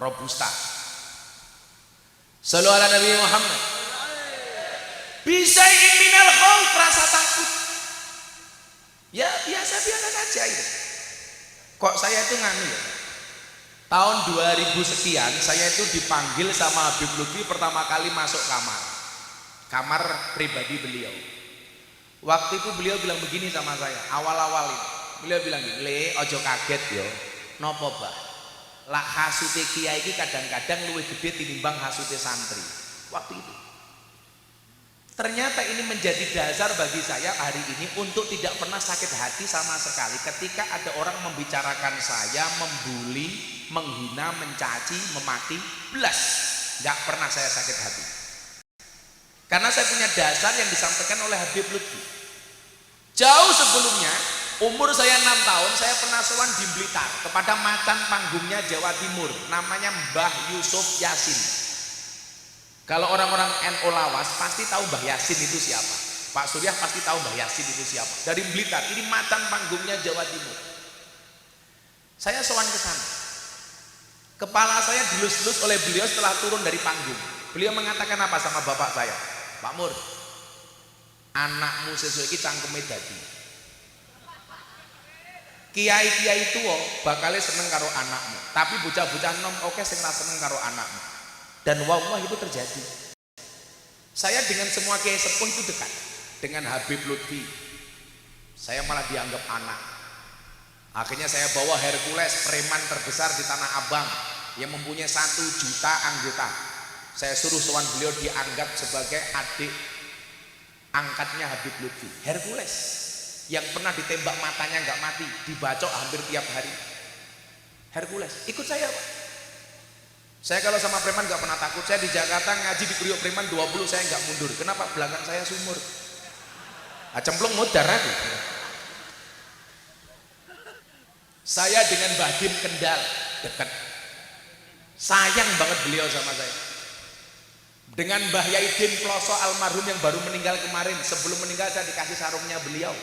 Robusta. Sallu ala Nabi Muhammad. Bisa minal khauf, rasa takut. Ya biasa-biasa saja itu. Kok saya itu nganu ya? Tahun 2000 sekian saya itu dipanggil sama Habib Lutfi pertama kali masuk kamar pribadi beliau. Waktu itu beliau bilang begini sama saya, awal-awal ini beliau bilang gini, "Le, ojo kaget yo, nopo bah, lak hasute kiai iki kadang-kadang luwih gede tinimbang hasute santri." Waktu itu ternyata ini menjadi dasar bagi saya hari ini untuk tidak pernah sakit hati sama sekali ketika ada orang membicarakan saya, membuli, menghina, mencaci, memaki, belas nggak pernah saya sakit hati karena saya punya dasar yang disampaikan oleh Habib Lutfi. Jauh sebelumnya, umur saya 6 tahun, saya pernah sowan di Blitar kepada macan panggungnya Jawa Timur namanya Mbah Yusuf Yasin. Kalau orang-orang NU Lawas pasti tahu Mbah Yasin itu siapa. Pak Surya pasti tahu Mbah Yasin itu siapa. Dari Blitar, ini macan panggungnya Jawa Timur. Saya sowan ke sana. Kepala saya dilus-lus oleh beliau setelah turun dari panggung. Beliau mengatakan apa sama bapak saya? Pak Mur, anakmu sesuai iki cangkeme dadi. Kiai-kiai tuwa bakal seneng karo anakmu, tapi bocah-bocah nom oke sing ra seneng karo anakmu. Dan wallahi itu terjadi. Saya dengan semua kiai sepuh itu dekat. Dengan Habib Lutfi, saya malah dianggap anak. Akhirnya saya bawa Hercules, preman terbesar di Tanah Abang yang mempunyai 1 juta anggota. Saya suruh sowan beliau dianggap sebagai adik angkatnya Habib Lutfi, Hercules, yang pernah ditembak matanya nggak mati, dibacok hampir tiap hari. Hercules, ikut saya Pak. Saya kalau sama preman nggak pernah takut. Saya di Jakarta ngaji di Priok preman 20, saya nggak mundur. Kenapa? Belakang saya sumur. Cemplung mudar aku. Saya dengan Mbah Dim Kendal dekat. Sayang banget beliau sama saya. Dengan Mbah Yaidin Ploso almarhum yang baru meninggal kemarin, sebelum meninggal saya dikasih sarungnya beliau.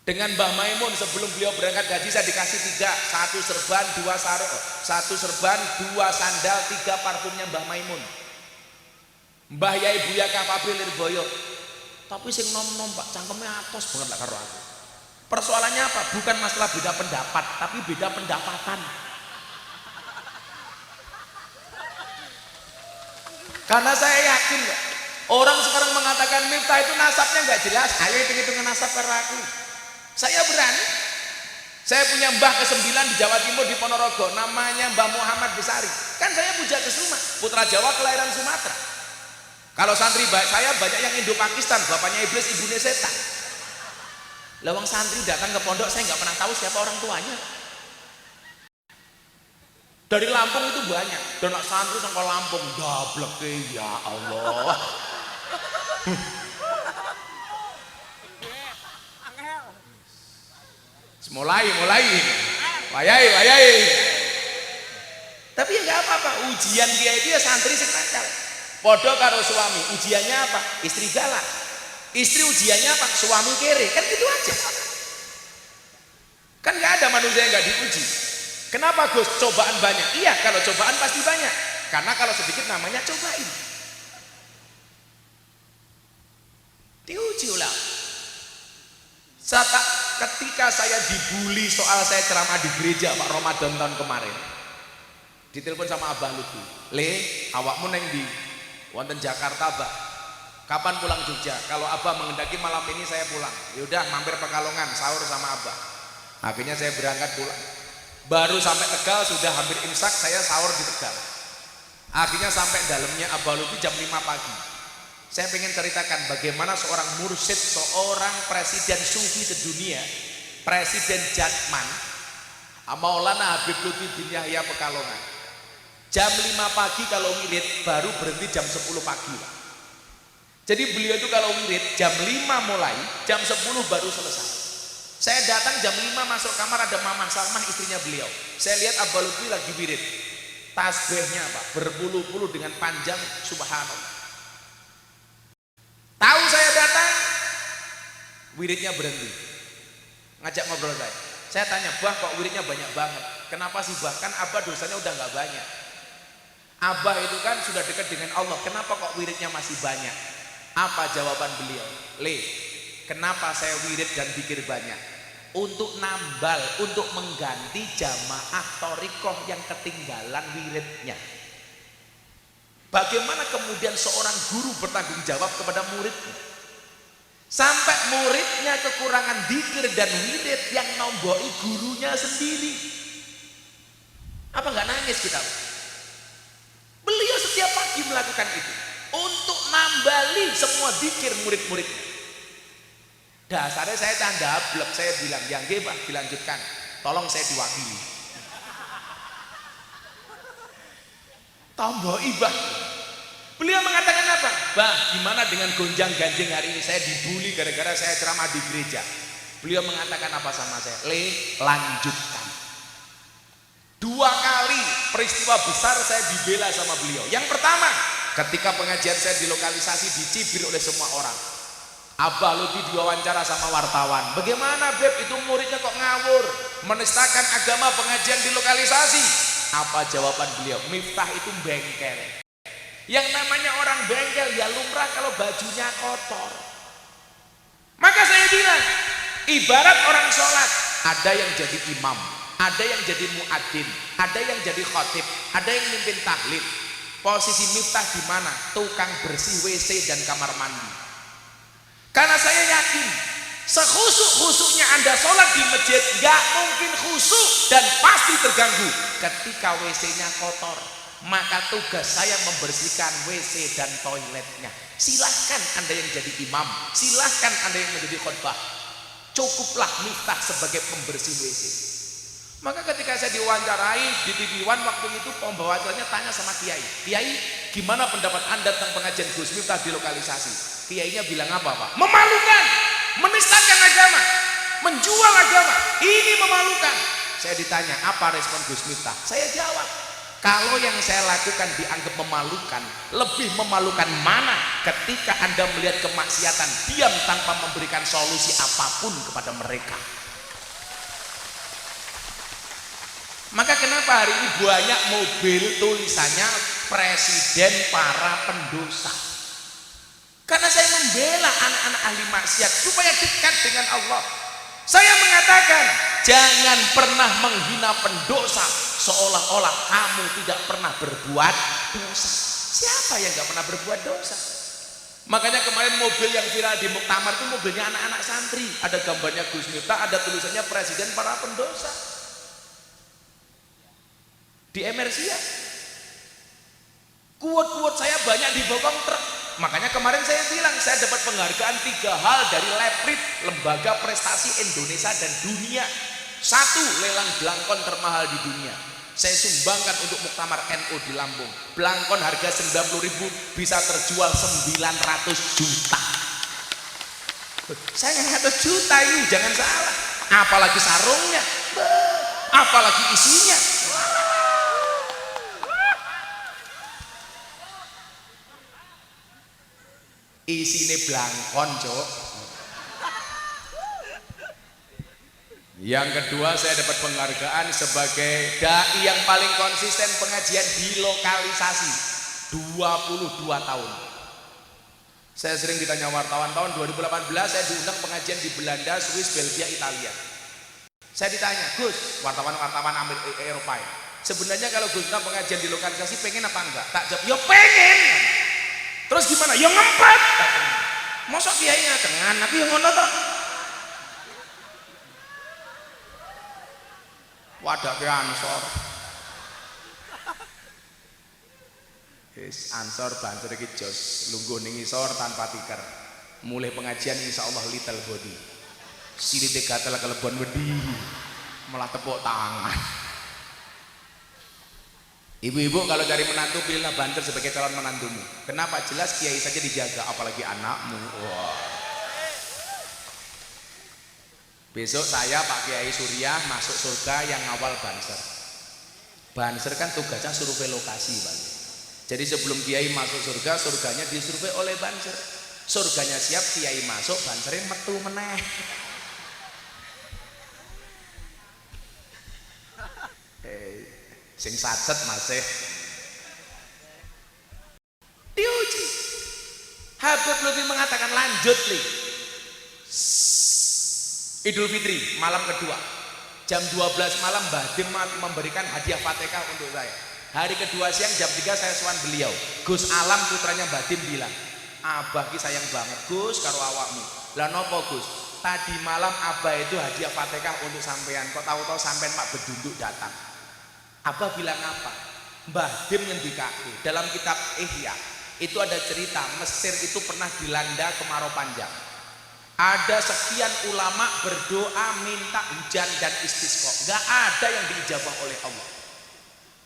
Dengan Mbah Maimun sebelum beliau berangkat haji saya dikasih 3, 1 serban, 2 sarung, 1 serban, 2 sandal, 3 parfumnya Mbah Maimun. Mbah Yai Buya Kapabil Lirboyo. Tapi sing nom-nom Pak, cangkemnya atos banget lah karo aku. Persoalannya apa? Bukan masalah beda pendapat, tapi beda pendapatan. Karena saya yakin orang sekarang mengatakan Miftah itu nasabnya nggak jelas. Ayo hitung-hitungan nasab karo aku. Saya berani. Saya punya mbah ke-9 di Jawa Timur di Ponorogo, namanya Mbah Muhammad Besari. Kan saya puja kesuma, putra Jawa kelahiran Sumatera. Kalau santri saya banyak yang Indo-Pakistan, bapaknya iblis, ibunya setan. Lawang santri datang ke pondok, saya nggak pernah tahu siapa orang tuanya. Dari Lampung itu banyak, dan santri sampai Lampung, dablek ya Allah. mulai wayai. Tapi ya nggak apa-apa, ujian dia itu ya santri sing nakal. Podo karo suami, ujiannya apa? Istri galak. Istri ujiannya apa? Suami kere, kan gitu aja. Kan nggak ada manusia yang nggak diuji. Kenapa Gus? Cobaan banyak. Iya, kalau cobaan pasti banyak. Karena kalau sedikit namanya cobain. Diuji ulang. Ketika saya dibully soal saya ceramah di gereja Pak Ramadan tahun kemarin, ditelepon sama Abah Lutfi, awakmu neng di wonten Jakarta Abah, kapan pulang Jogja? Kalau Abah menghendaki malam ini saya pulang. Yaudah mampir Pekalongan sahur sama Abah. Akhirnya saya berangkat pulang. Baru sampai Tegal sudah hampir imsak, saya sahur di Tegal. Akhirnya sampai dalamnya Abah Lutfi jam 5 pagi. Saya ingin ceritakan bagaimana seorang mursyid, seorang presiden sufi sedunia, Presiden Jatman, Maulana Habib Lutfi bin Yahya Pekalongan. Jam 5 pagi kalau wirid, baru berhenti jam 10 pagi Pak. Jadi beliau itu kalau wirid jam 5 mulai, jam 10 baru selesai. Saya datang jam 5 masuk kamar, ada Mama Salmah istrinya beliau. Saya lihat Abah Lutfi lagi wirid, tasbihnya Pak berpuluh-puluh dengan panjang, subhanallah. Tahu saya datang, wiridnya berhenti, ngajak ngobrol saya. Saya tanya, Bah kok wiridnya banyak banget? Kenapa sih Bah? Kan Abah dosanya udah nggak banyak. Abah itu kan sudah dekat dengan Allah, kenapa kok wiridnya masih banyak? Apa jawaban beliau? Kenapa saya wirid dan pikir banyak? Untuk nambal, untuk mengganti jamaah thorikoh yang ketinggalan wiridnya. Bagaimana kemudian seorang guru bertanggung jawab kepada muridnya? Sampai muridnya kekurangan dzikir dan wirid yang nomboi gurunya sendiri. Apa nggak nangis kita? Beliau setiap pagi melakukan itu untuk nambali semua dzikir murid-muridnya. Dasarnya saya candablek, saya bilang, yang Pak dilanjutkan, tolong saya diwakili. Tomboi Bah. Beliau mengatakan apa? Bah, gimana dengan gonjang ganjing hari ini? Saya dibully gara-gara saya ceramah di gereja. Beliau mengatakan apa sama saya? Lanjutkan. 2 kali peristiwa besar saya dibela sama beliau. Yang pertama, ketika pengajian saya dilokalisasi, dicibir oleh semua orang. Abah Lutfi diwawancara sama wartawan, bagaimana Beb, itu muridnya kok ngawur, menistakan agama, pengajian dilokalisasi. Apa jawaban beliau? Miftah itu bengkel. Yang namanya orang bengkel ya lumrah kalau bajunya kotor. Maka saya bilang, ibarat orang sholat, ada yang jadi imam, ada yang jadi muadzin, ada yang jadi khotib, ada yang mimpin tahlil. Posisi Miftah di mana? Tukang bersih WC dan kamar mandi. Karena saya yakin sekhusuk-khusuknya Anda sholat di masjid, gak mungkin khusuk dan pasti terganggu ketika WC-nya kotor. Maka tugas saya membersihkan WC dan toiletnya. Silahkan Anda yang jadi imam, silahkan Anda yang menjadi khutbah. Cukuplah Miftah sebagai pembersih WC. Maka ketika saya diwawancarai di TV One waktu itu, pembawa acaranya tanya sama Kiai, Kiai, gimana pendapat Anda tentang pengajian Gus Miftah di lokalisasi? Kiainya bilang apa Pak? Memalukan, menistakan agama, menjual agama, ini memalukan. Saya ditanya, apa respon Gus Miftah? Saya jawab, kalau yang saya lakukan dianggap memalukan, lebih memalukan mana ketika Anda melihat kemaksiatan, diam tanpa memberikan solusi apapun kepada mereka. Maka kenapa hari ini banyak mobil tulisannya Presiden para pendosa? Karena saya membela anak-anak ahli maksiat supaya dekat dengan Allah. Saya mengatakan, jangan pernah menghina pendosa seolah-olah kamu tidak pernah berbuat dosa. Siapa yang gak pernah berbuat dosa? Makanya kemarin mobil yang viral di Muktamar itu mobilnya anak-anak santri. Ada gambarnya Gus Miftah, ada tulisannya Presiden para pendosa. Di Emersia kuat-kuat saya banyak dibokong truk. Makanya kemarin saya bilang saya dapat penghargaan 3 hal dari Leprit, Lembaga Prestasi Indonesia dan Dunia. 1, lelang belangkon termahal di dunia saya sumbangkan untuk Muktamar NU di Lampung. Belangkon harga 90.000 bisa terjual 900 juta. Saya 900 juta ini jangan salah, apalagi sarungnya, apalagi isinya. Isine blangkon, Cok. Yang kedua, saya dapat penghargaan sebagai dai yang paling konsisten pengajian di lokalisasi 22 tahun. Saya sering ditanya wartawan, tahun 2018 saya diundang pengajian di Belanda, Swiss, Belgia, Italia. Saya ditanya, Gus, wartawan Eropa ya, sebenarnya kalau Gus pengajian di lokalisasi pengen apa enggak? Tak jawab, ya pengen. Terus gimana? Ya ngempet. Mosok kiainya dengan tapi yang ngono toh. Wadah ke Ansor. Wis Ansor banjur iki jos lungguh ning isor tanpa tikar. Mulai pengajian insyaallah little body. Silite gatel kelebon wedi. Malah tepuk tangan. Ibu-ibu kalau cari menantu pilihlah Banter sebagai calon menantumu. Kenapa? Jelas kiai saja dijaga, apalagi anakmu. Wah. Besok saya Pak Kiai Suriah masuk surga yang awal Banser. Banser kan tugasnya survei lokasi, Pak. Jadi sebelum kiai masuk surga, surganya disurvei oleh Banser. Surganya siap, kiai masuk, Bansernya metu meneh. Sing sacet masih diuji. Habib Lutfi mengatakan lanjut nih. Idul Fitri malam kedua jam 12 malam Mbah Dim memberikan hadiah Fatihah untuk saya. Hari kedua siang jam 3 saya sowan beliau. Gus Alam putranya Mbah Dim bilang, Abah ki sayang banget Gus karo awakmu. Lah nopo Gus? Tadi malam Abah itu hadiah Fatihah untuk sampean. Kok tahu-tahu sampean Pak Bedunduk datang. Abah bilang apa? Mbah Dim ngendikake dalam kitab Ihya itu ada cerita Mesir itu pernah dilanda kemarau panjang. Ada sekian ulama berdoa minta hujan dan istisqa, nggak ada yang diijabah oleh Allah.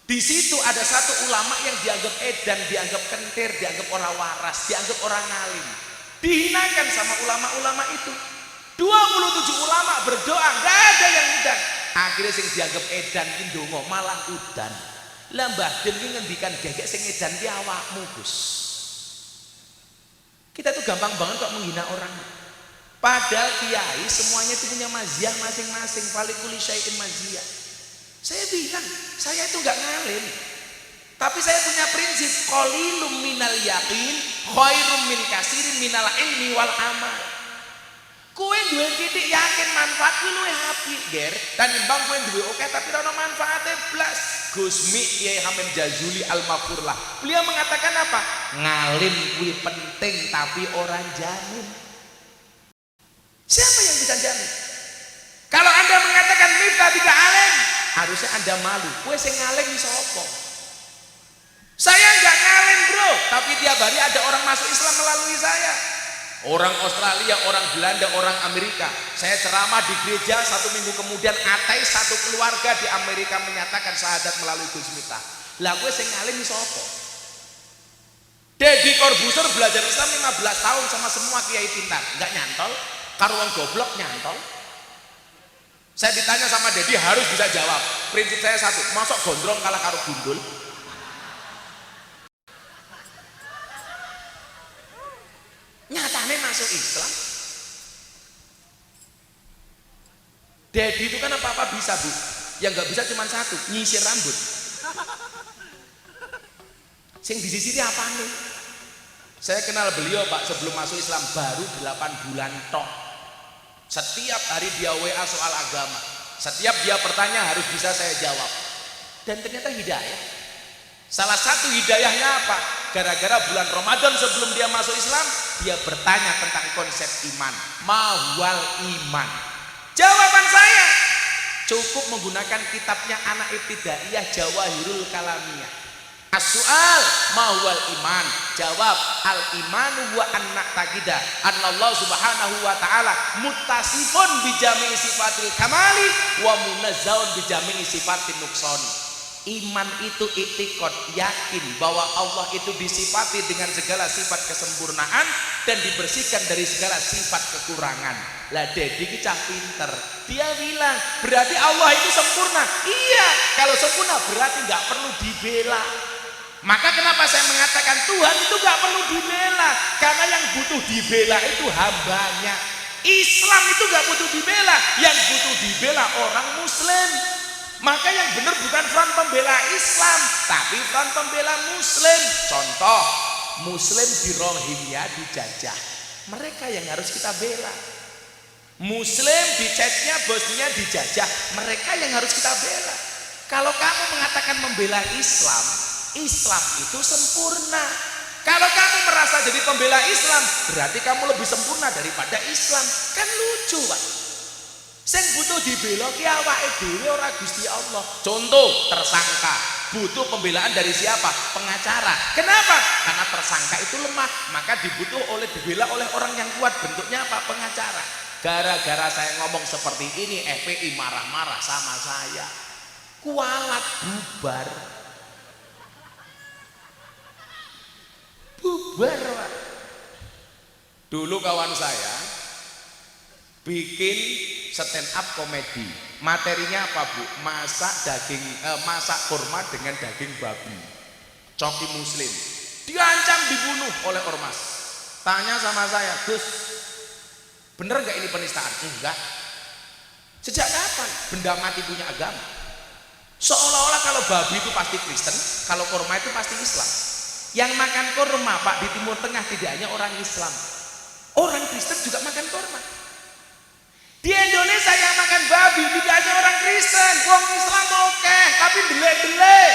Di situ ada satu ulama yang dianggap edan, dianggap kentir, dianggap orang waras, dianggap orang alim, dihinakan sama ulama-ulama itu. 27 ulama berdoa, nggak ada yang udan. Akhirnya sing dianggap edan ki ndonga malah udan. Lah Mbah Den ki ngendikan gegek sing edan ki awakmu, Gus. Kita tuh gampang banget kok menghina orang. Padahal kiai semuanya itu punya mazhab masing-masing, falikuli syai'in mazhab. Saya bilang, saya itu enggak ngalim. Tapi saya punya prinsip qalilum minal yaqin khairum min katsirin minal ilmi wal amal. Kowe duwe titik yakin manfaat kuwi luwih apik, Ger. Tanimbang kowe duwe oke tapi ora ono manfaate blas. Gusmi Kiai Hamid Jazuli Al-Mafurlah. Beliau mengatakan apa? Ngalim kuwi penting tapi orang jamin. Siapa yang bisa jamin? Kalau Anda mengatakan Miftah tidak alim, harusnya Anda malu. Kowe sing ngalim sapa? Saya enggak ngalim, Bro, tapi tiap hari ada orang masuk Islam melalui saya. Orang Australia, orang Belanda, orang Amerika. Saya ceramah di gereja, 1 minggu kemudian ateis satu keluarga di Amerika menyatakan syahadat melalui Gus Miftah. Lah gue sing ngalim sapa? Deddy Corbuzier belajar Islam 15 tahun sama semua kiai pintar, enggak nyantol, karo wong goblok nyantol. Saya ditanya sama Deddy harus bisa jawab. Prinsip saya satu, masuk gondrong kalah karo gundul. Nyatanya masuk Islam. Dedi itu kan apa-apa bisa, Bu. Yang nggak bisa cuma satu, nyisir rambut. Sing disisiri apa nih? Saya kenal beliau, Pak, sebelum masuk Islam baru 8 bulan tok. Setiap hari dia WA soal agama. Setiap dia bertanya harus bisa saya jawab. Dan ternyata hidayah. Salah satu hidayahnya apa? Gara-gara bulan Ramadan sebelum dia masuk Islam, dia bertanya tentang konsep iman. Mahwal iman. Jawaban saya cukup menggunakan kitabnya anak ibtidaiyah Jawahirul Kalamiyah. As-su'al mahwal iman. Jawab, al imanu wa an na'taqida annallahu subhanahu wa ta'ala muttasifun bi jami'i sifatil kamali wa munazzahun bi jami'i sifatin nuqsani. Iman itu iktikad, yakin bahwa Allah itu disifati dengan segala sifat kesempurnaan dan dibersihkan dari segala sifat kekurangan. Lah Dedi ki cah pinter, dia bilang berarti Allah itu sempurna. Iya, kalau sempurna berarti nggak perlu dibela. Maka kenapa saya mengatakan Tuhan itu nggak perlu dibela, karena yang butuh dibela itu hambanya. Islam itu nggak butuh dibela, yang butuh dibela orang Muslim. Maka yang benar bukan front pembela Islam, tapi front pembela Muslim. Contoh, Muslim di Rohingya dijajah, mereka yang harus kita bela. Muslim di Chechnya, Bosnia dijajah, mereka yang harus kita bela. Kalau kamu mengatakan membela Islam, Islam itu sempurna. Kalau kamu merasa jadi pembela Islam, berarti kamu lebih sempurna daripada Islam. Kan lucu, Pak. Sing butuh dibela ki awake dhewe ora Gusti Allah. Contoh, tersangka butuh pembelaan dari siapa? Pengacara. Kenapa? Karena tersangka itu lemah, maka dibela oleh orang yang kuat. Bentuknya apa? Pengacara. Gara-gara saya ngomong seperti ini, FPI marah-marah sama saya. Kualat bubar. Bubar, Pak. Dulu kawan saya bikin stand up komedi. Materinya apa, Bu? Masak kurma dengan daging babi. Coki Muslim. Diancam dibunuh oleh ormas. Tanya sama saya, Gus, bener nggak ini penistaan? Enggak. Sejak kapan benda mati punya agama? Seolah-olah kalau babi itu pasti Kristen, kalau kurma itu pasti Islam. Yang makan kurma, Pak, di Timur Tengah tidak hanya orang Islam, orang Kristen juga makan kurma. Di Indonesia yang makan babi tidak hanya orang Kristen, wong Islam oke, tapi delek-delek,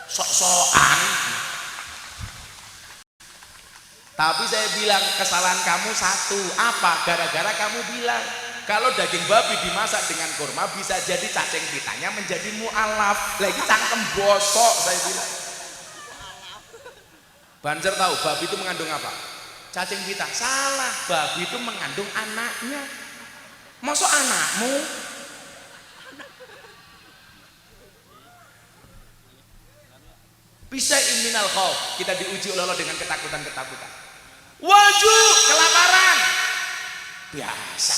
sok-sokan. Tapi saya bilang kesalahan kamu satu, apa? Gara-gara kamu bilang kalau daging babi dimasak dengan kurma bisa jadi cacing pitanya menjadi mu'alaf. Lagi cangkem bosok, saya bilang. Banjar tahu babi itu mengandung apa? Cacing pita. Salah, babi itu mengandung anaknya. Masuk anakmu? Bisa iminal khauf, kita diuji oleh Allah dengan ketakutan-ketakutan. Waju, kelaparan. Biasa.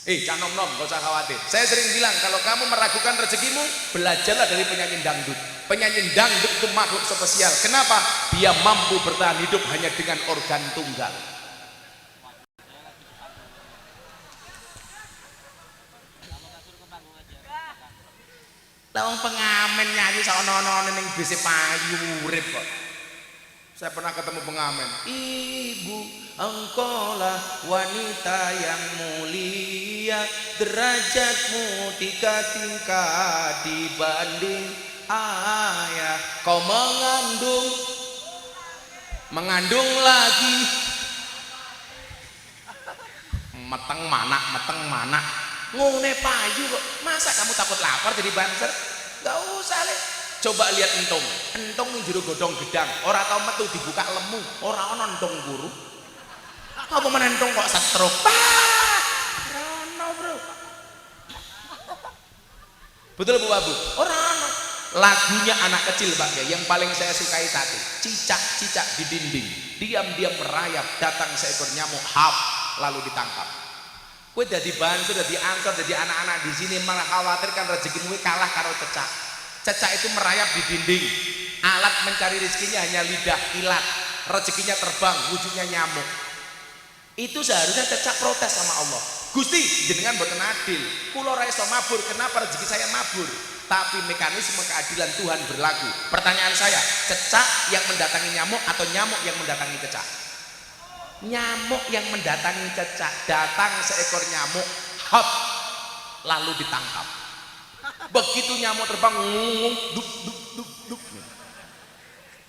Jangan nom-nom, gak usah khawatir. Saya sering bilang kalau kamu meragukan rezekimu, belajarlah dari penyanyi dangdut. Penyanyi dangdut itu makhluk spesial. Kenapa? Dia mampu bertahan hidup hanya dengan organ tunggal. Lawang pengamen nyanyi saono-ono ning bise payu urip kok. Saya pernah ketemu pengamen. Ibu, engkaulah wanita yang mulia, derajatmu 3 tingkat dibanding ayah. Kau mengandung lagi. Meteng mana. Ngune payu kok. Masa kamu takut lapar jadi banser? Gak usah le. Coba lihat entung ning jero godhong gedang, ora tau metu dibuka lemu, ora ana entung guru. Apa men entung kok setruk? Ora ana, Bro. Betul Bu Abu? Ora ana. Lagunya anak kecil Pak ya, yang paling saya sukai satu. Cicak-cicak di dinding, diam-diam merayap, datang seekor nyamuk, hap, lalu ditangkap. Kowe dadi bantu, dadi ansor, dadi anak-anak di sini malah khawatirkan rezekimu kalah karo cecak. Cecak itu merayap di dinding. Alat mencari rezekinya hanya lidah, ilat. Rezekinya terbang, wujudnya nyamuk. Itu seharusnya cecak protes sama Allah. Gusti, jenengan mboten adil. Kula ora iso mabur, kenapa rezeki saya mabur? Tapi mekanisme keadilan Tuhan berlaku. Pertanyaan saya, cecak yang mendatangi nyamuk atau nyamuk yang mendatangi cecak? Nyamuk yang mendatangi cecak. Datang seekor nyamuk, hop, lalu ditangkap. Begitu nyamuk terbang, duk.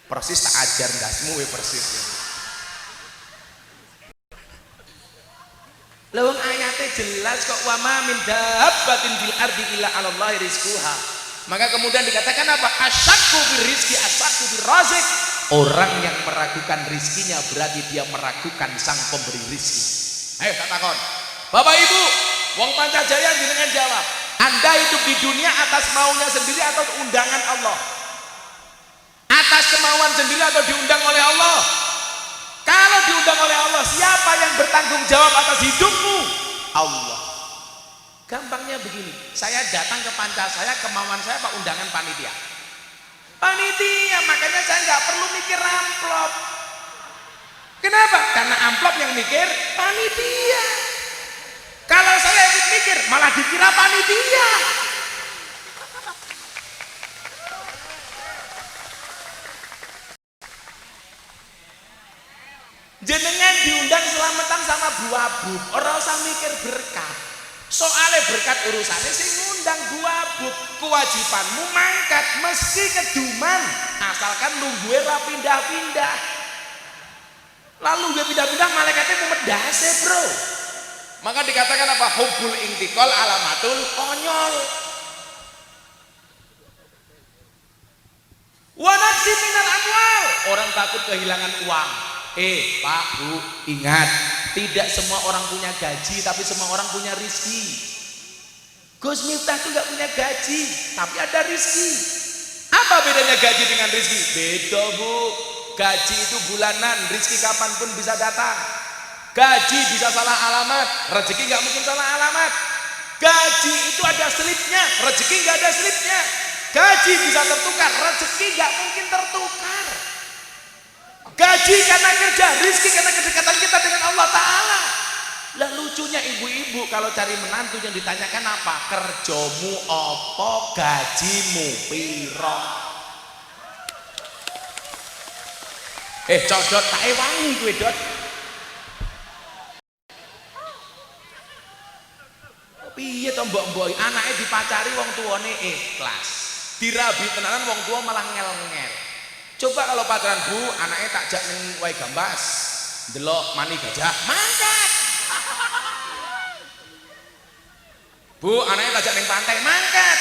Persis tak ajar ndasmu persis. Lawang ayatnya jelas kok, wa ma min dabbatin fil ardi illa 'alallahi rizquha. Maka kemudian dikatakan apa? Asyakku birizki, asyakku birazik. Orang yang meragukan rizkinya berarti dia meragukan sang pemberi rizki. Ayo katakan, Bapak Ibu, wong Pancajaya jenengan jawab. Anda hidup di dunia atas maunya sendiri atau undangan Allah? Atas kemauan sendiri atau diundang oleh Allah? Kalau diundang oleh Allah, siapa yang bertanggung jawab atas hidupmu? Allah. Gampangnya begini, saya datang ke panca saya, kemauan saya apa undangan panitia? Panitia, makanya saya nggak perlu mikir amplop. Kenapa? Karena amplop yang mikir panitia. Kalau saya ikut mikir, malah dikira panitia. Jenengan diundang selamatan sama Bu Abu, orang usah mikir berkat. Soalnya berkat urusannya sing ngundang Bu Abu. Kewajibanmu mangkat meski keduman, asalkan nungguin ra pindah-pindah. Lalu gue pindah-pindah malaikatnya mau medase, Bro. Maka dikatakan apa? Hubbul intikal alamatul konyol. Wa nafsi minal amwal. Orang takut kehilangan uang. Pak, Bu, ingat, tidak semua orang punya gaji, tapi semua orang punya rizki. Gus Miftah itu gak punya gaji, tapi ada rizki. Apa bedanya gaji dengan rizki? Beda, Bu. Gaji itu bulanan, rizki kapanpun bisa datang. Gaji bisa salah alamat, rezeki nggak mungkin salah alamat. Gaji itu ada selipnya, rezeki nggak ada selipnya. Gaji bisa tertukar, rezeki nggak mungkin tertukar. Gaji karena kerja, rizki karena kedekatan kita dengan Allah Ta'ala. Lah lucunya ibu-ibu kalau cari menantu yang ditanyakan apa? Kerjomu opo, gajimu piro? Codot tak wangi gue dot. Piye to mbok-mbok anake dipacari wong tuane ikhlas. Dirabi tenanan wong tua malah ngel-ngel. Coba kalau pacaran Bu, anaknya tak jak ning wae gambas. Delok mani gajah, mangkat. Bu, anaknya tak jak ning pantai, mangkat.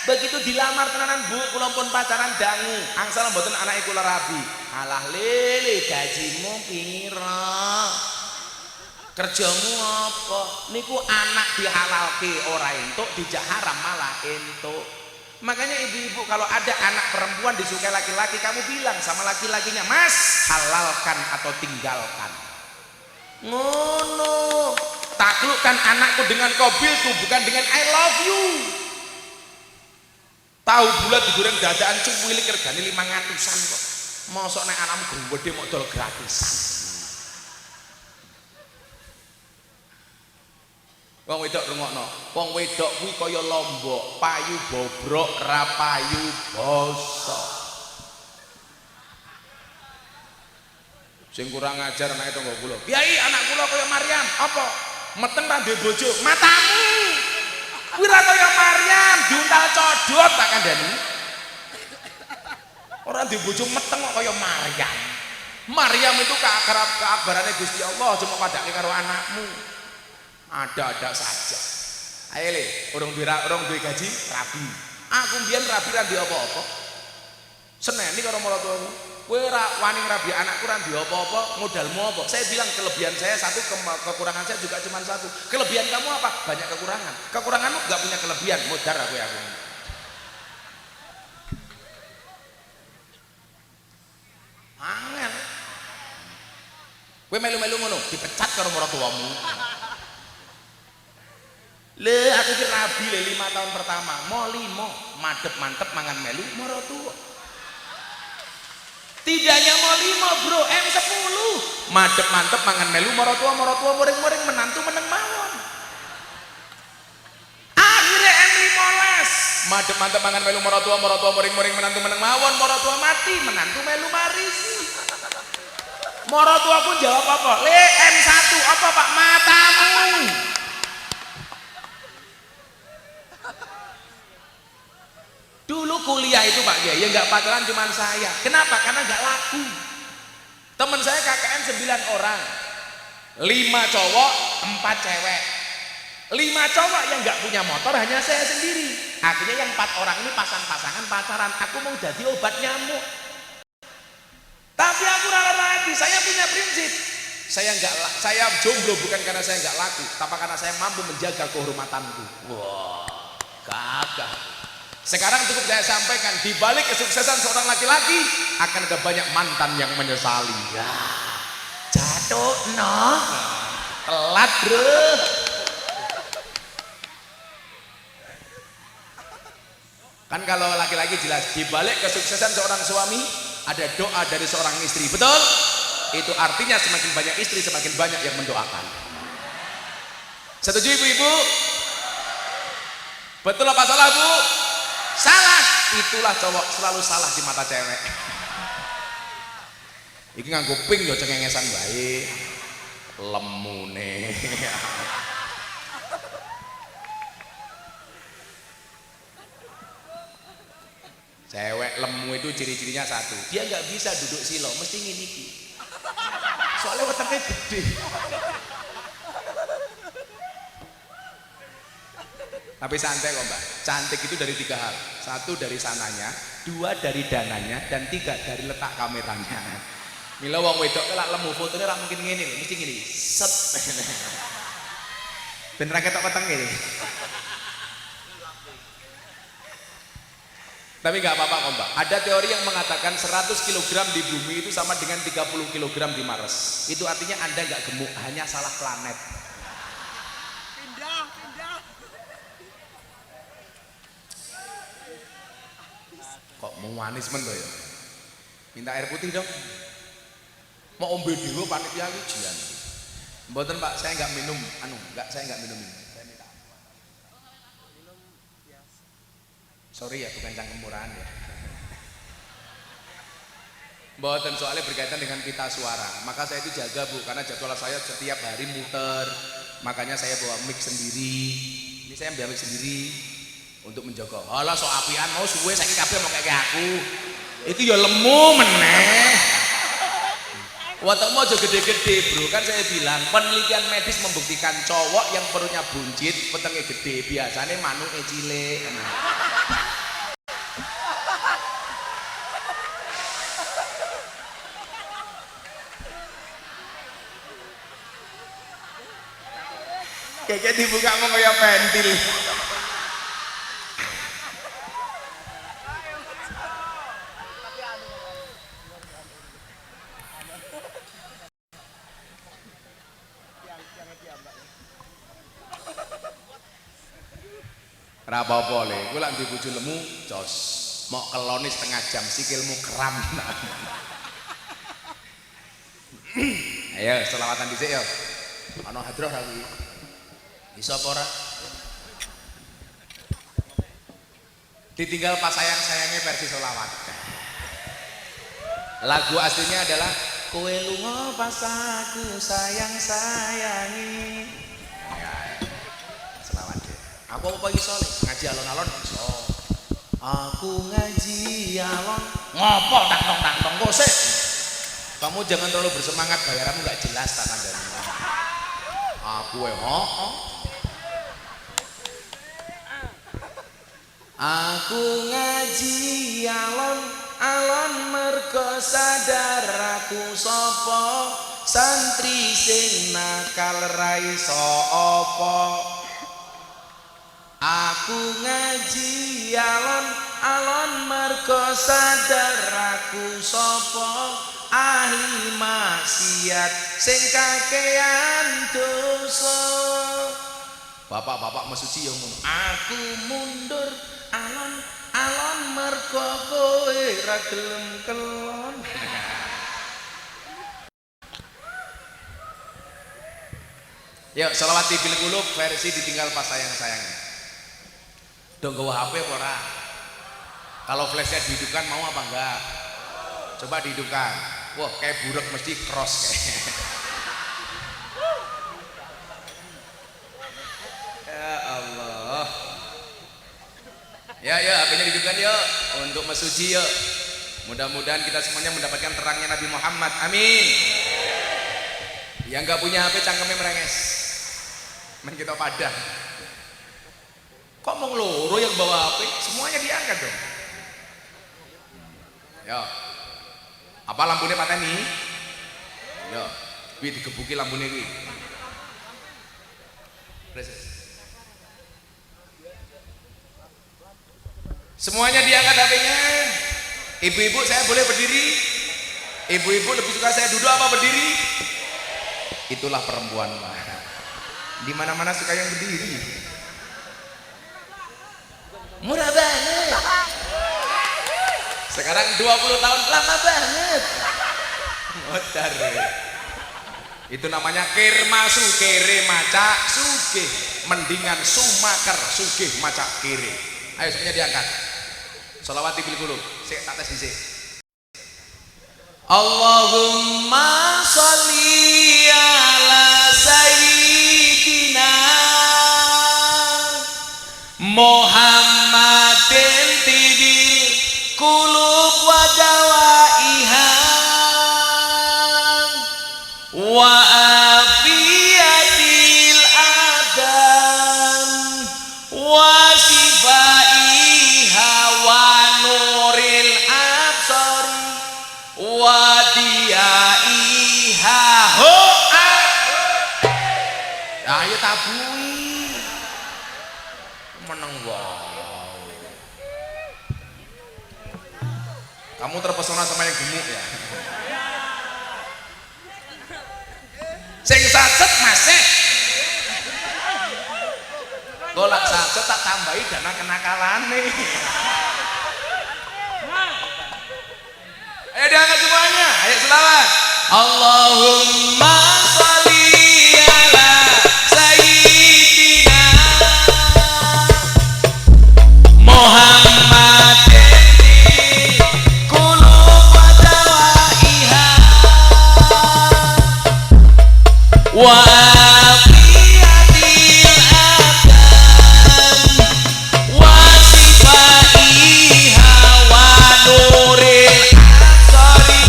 Begitu dilamar tenanan Bu, kula pun pacaran dangu. Angsal mboten anake kula rabi. Alah lele, gajimu pira? Kerjamu apa? Niku anak dihalalke ora entuk, dijak haram malah entuk. Makanya ibu-ibu kalau ada anak perempuan disukai laki-laki, kamu bilang sama laki-lakinya, Mas, halalkan atau tinggalkan. Ngono. Tak taklukkan anakku dengan kobilku, bukan dengan I love you. Tahu bulat digoreng dadaan cuwili regane 500-an kok. Mosok nek anakmu gede mau dol gratisan. Wong wedok rungokno, wong wedok kuwi kaya lombok, payu bobrok ra payu bosok. Sing kurang ajar anake tangga kula. Kiai, anak kula kaya Maryam. Apa? Meten ra duwe bojo. Matamu. Kuwi ra kaya Maryam, diuntal codot tak kandhani. Ora duwe bojo meteng kok kaya Maryam. Maryam itu keakbarane Gusti Allah, cuma padake karo anakmu. Ada-ada saja. Ayo le, urung duwe gaji rabi. Aku mbiyen rabi ra duwe apa-apa. Seneni karo maratuaku. Kowe ora wani ngrabi anakku ora duwe apa-apa, modalmu apa? Saya bilang kelebihan saya satu, kekurangan saya juga cuma satu. Kelebihan kamu apa? Banyak kekurangan. Kekuranganmu enggak punya kelebihan, modar aku. Angel. Kowe melu-melu ngono, dipecat karo maratuamu. Le aku ki rabi le 5 tahun pertama, mau 5, madep-mantep mangan melu maratuwa. Tidaknya mau 5 bro, M10 madep mantep mangan melu maratua muring-muring menantu meneng mawon. Akhirnya M15 madep mantep mangan melu maratua muring-muring menantu meneng mawon, maratua mati menantu melu marisi. Maratua pun jawab apa? Le M1 apa pak? Matamu. Dulu kuliah itu Pak Kiai, ya nggak pacaran cuma saya. Kenapa? Karena nggak laku. Teman saya KKN 9 orang, 5 cowok, 4 cewek. 5 cowok yang nggak punya motor hanya saya sendiri. Akhirnya yang 4 orang ini pasang-pasangan pacaran. Aku mau jadi obat nyamuk. Tapi aku rela lagi. Saya punya prinsip. Saya jomblo bukan karena saya nggak laku, tapi karena saya mampu menjaga kehormatanku. Wah, gagah. Sekarang cukup saya sampaikan, di balik kesuksesan seorang laki-laki akan ada banyak mantan yang menyesali. Ya, jatuh no, telat bro. Kan kalau laki-laki jelas, di balik kesuksesan seorang suami ada doa dari seorang istri, betul? Itu artinya semakin banyak istri semakin banyak yang mendoakan. Setuju ibu-ibu? Betul apa salah bu? Salah. Itulah cowok selalu salah di mata cewek. Iki nganggo ping yo cengengesan bae. Lemune. Cewek lemu itu ciri-cirinya satu, dia nggak bisa duduk silo, mesti ngini. Soalnya wetenge gede. Tapi santai kok mbak, cantik itu dari 3 hal. 1 dari sananya, 2 dari dananya, dan 3 dari letak kameranya. Mila wong wedok kelak lemu fotonya ora mungkin ngene lho, mesti ngene. Set. Ben ra ketok wetenge iki. Tapi nggak apa-apa kok mbak. Ada teori yang mengatakan 100 kg di bumi itu sama dengan 30 kg di Mars. Itu artinya Anda nggak gemuk, hanya salah planet. Kok mau manis men ya? Minta air putih dong. Mau ombe dulu panitia ujian. Mboten Pak, saya nggak minum saya nggak minum ini. Saya minta. Sorry ya, bukan cangkem murahan ya. Mboten, soalnya berkaitan dengan pita suara. Maka saya itu jaga Bu, karena jadwal saya setiap hari muter. Makanya saya bawa mic sendiri. Ini saya ambil mic sendiri untuk menjaga. Alah sok apian mau suwe saiki kabeh mau kayak aku. Itu ya lemu meneh. Watakmu aja gede-gede bro, kan saya bilang penelitian medis membuktikan cowok yang perutnya buncit, petengnya gede, biasanya manuke cilik. Kayaknya dibuka mau kayak pentil. Ora apa-apa le, kowe lak ndek bojo lemu jos. Mok kelone setengah jam sikilmu kram. Ayo selawatan dhisik yo. Ana hadroh ra kuwi. Iso apa ora? Ditinggal pas sayang-sayangnya versi selawat. Lagu aslinya adalah kowe lunga pas aku sayang-sayangi. Ya, selawat deh. Aku apa iso ngaji alon-alon iso. Aku ngaji alon ngopo tang-tong kok sik. Kamu jangan terlalu bersemangat, bayaranmu nggak jelas tak kandani. Aku Aku ngaji alon mergo sadar aku sapa santri sing nakal ra iso apa. Aku ngaji alon mergo sadar aku sapa ahli maksiat sing kakean dosa. Bapak-bapak mesuci yang ngono. Aku mundur alon mergo kowe ra gelem kelon. Yuk selawati bil qulub versi ditinggal pas sayang-sayang. Dong gawa HP apa ora? Kalau flashnya dihidupkan mau apa enggak? Coba dihidupkan. Wah kayak buruk mesti cross kayak. Ya Allah. Ya HP-nya dihidupkan yuk untuk mesuci yuk. Mudah-mudahan kita semuanya mendapatkan terangnya Nabi Muhammad. Amin. Yang nggak punya HP cangkemnya merenges. Men kita padang. Kok mau ngeloro yang bawa HP? Semuanya diangkat dong. Yo. Apa lampunya pateni? Yo. Wi digebuki lampunya wi. Semuanya diangkat HP-nya. Ibu-ibu saya boleh berdiri? Ibu-ibu lebih suka saya duduk apa berdiri? Itulah perempuan. Di mana-mana suka yang berdiri. Murah banget. Sekarang 20 tahun lama banget. Modar. Itu namanya kirmasu, kere maca sugih. Mendingan sumaker sugih maca kere. Ayo semuanya diangkat. Sholawati bil qulub. Sik tak tes dhisik. Allahumma sholli ala sayyidina Muhammadin tibil qulub wa dawaiha wa afiyatil adam wa sifaiha wa nuril absari wa diaiha ho ayo tabui meneng wow. Kamu terpesona sama yang gemuk ya? Sing sacet masih golak sacet tak tambahi dana kenakalane. Ayo diangkat semuanya, ayo selawat. Allahumma sholli ala sayyidina Muhammadin qulub wa dawaiha wa afiyatil adam wa sifaiha wa nuril absari.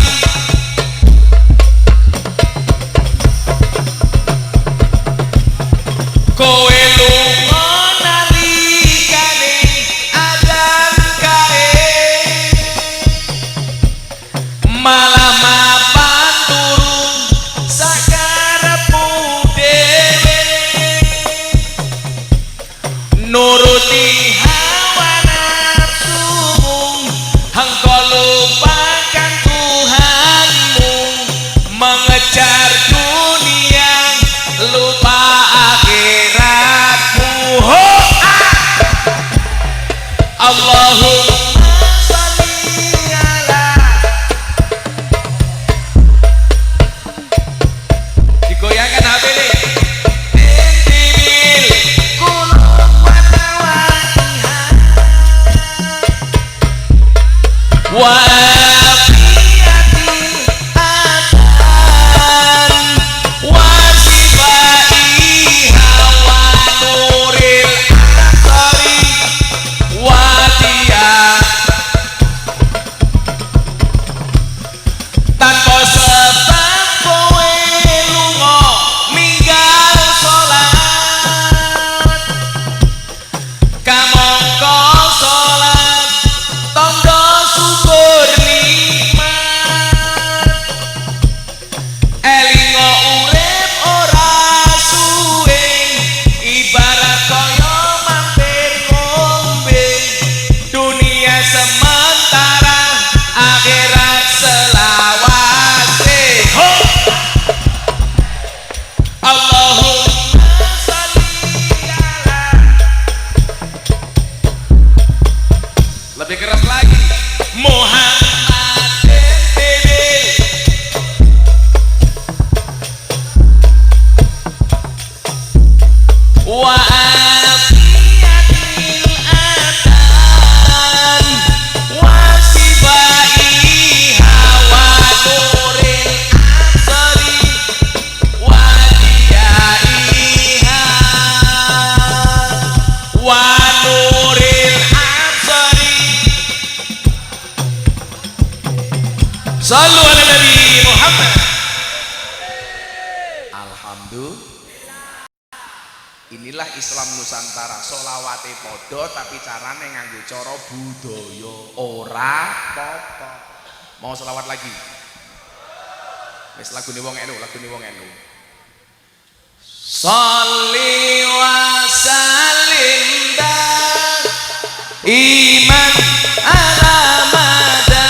Kowe lunga nalikane adzan kae malah mapan turun sakarepmu dhewe nuruti hawa nafsumu engko lupakan Tuhanmu mengejar dunia lupa akhiratmu. wa afiyatil adan wa sibaiha wa nuril absari wa diyaiha wa nuril absari. Sallu ala Nabi Muhammad. Alhamdulillah. Inilah Islam Nusantara, solawate podo tapi carane nganggo cara budaya, ora apa-apa. Mau solawat lagi? Wis lagune wong NU, lagune wong NU. Sholli wa sallim iman ala mada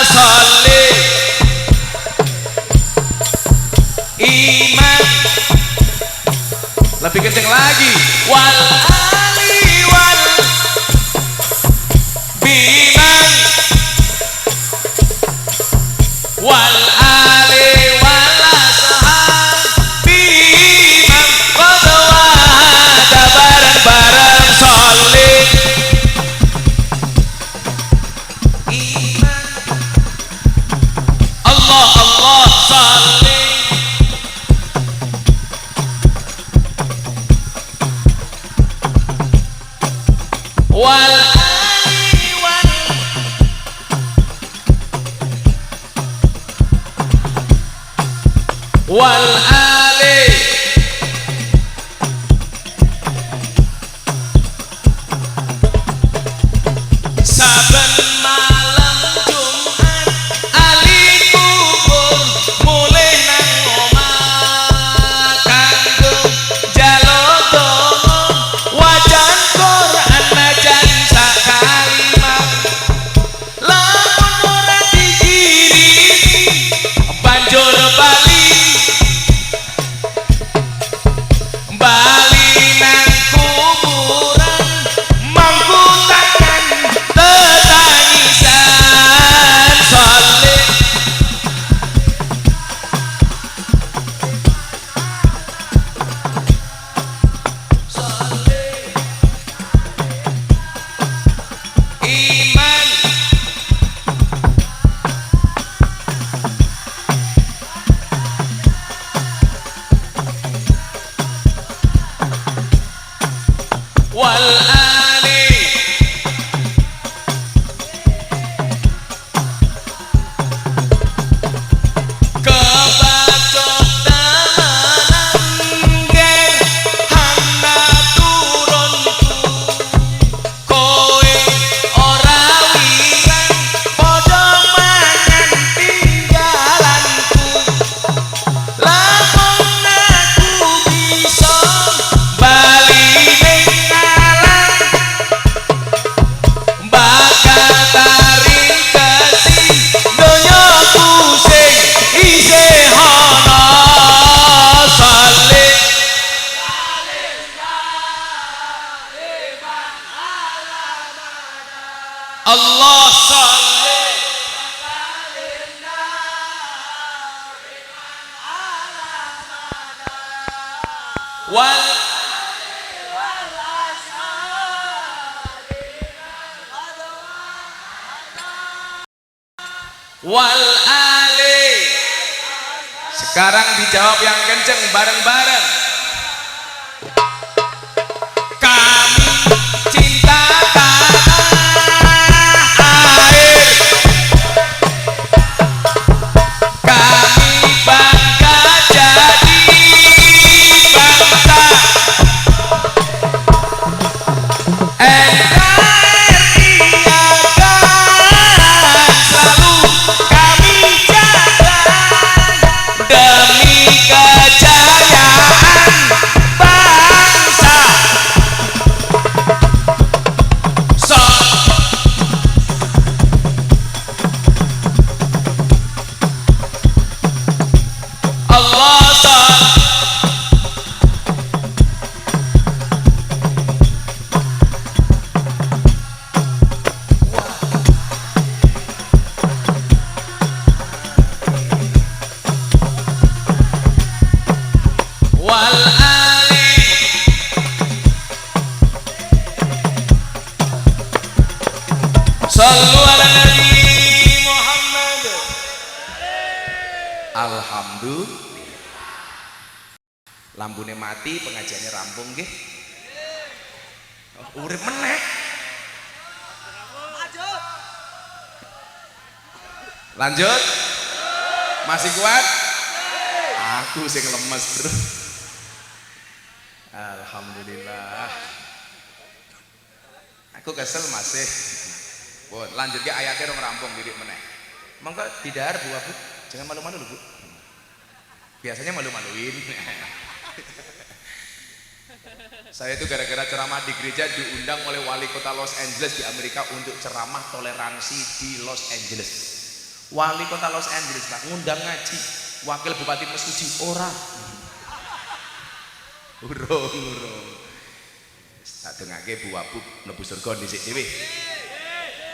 sholli iman lebih kenceng lagi wal ali wal biman wal ali wal ashabi man qad wahada bareng-bareng sholli iman Allah Allah sholli wal ali wal ali saben malam Jumat ali kubur mulih nang omah kanggo njaluk donga wajan Quran najan sak kalimat lamun ora dikirimi banjur bali nang kuburan mangku tangan tetangisan sholli sholli iman wal ali kebacot damanan ger hana turunku kowe ora wirang padha mangan tinggalanku lamun aku bisa bali ning alam bakal taring kasih donyaku sing isih ana sholli Allah sholli wal wal ali. Sekarang dijawab yang kenceng bareng-bareng. Kami cinta tanah air, kami bangga jadi bangsa NKRI akan selalu kami jaga demi kejayaan Lambune mati, pengajiannya rampung nggih. Urip meneh. Lanjut. Masih kuat? Aku sing lemes, Bro. Alhamdulillah. Aku kesel masih. Bon, lanjut ke ayatnya dong rampung diri meneh. Monggo didahar Bu Abu. Jangan malu-malu Bu. Biasanya malu-maluin. Saya itu gara-gara ceramah di gereja diundang oleh wali kota Los Angeles di Amerika untuk ceramah toleransi di Los Angeles. Wali kota Los Angeles Pak ngundang ngaji, wakil bupati Mesuji orang. Urung. Tak dengake Bu Abu mlebu surga dhisik dhewe.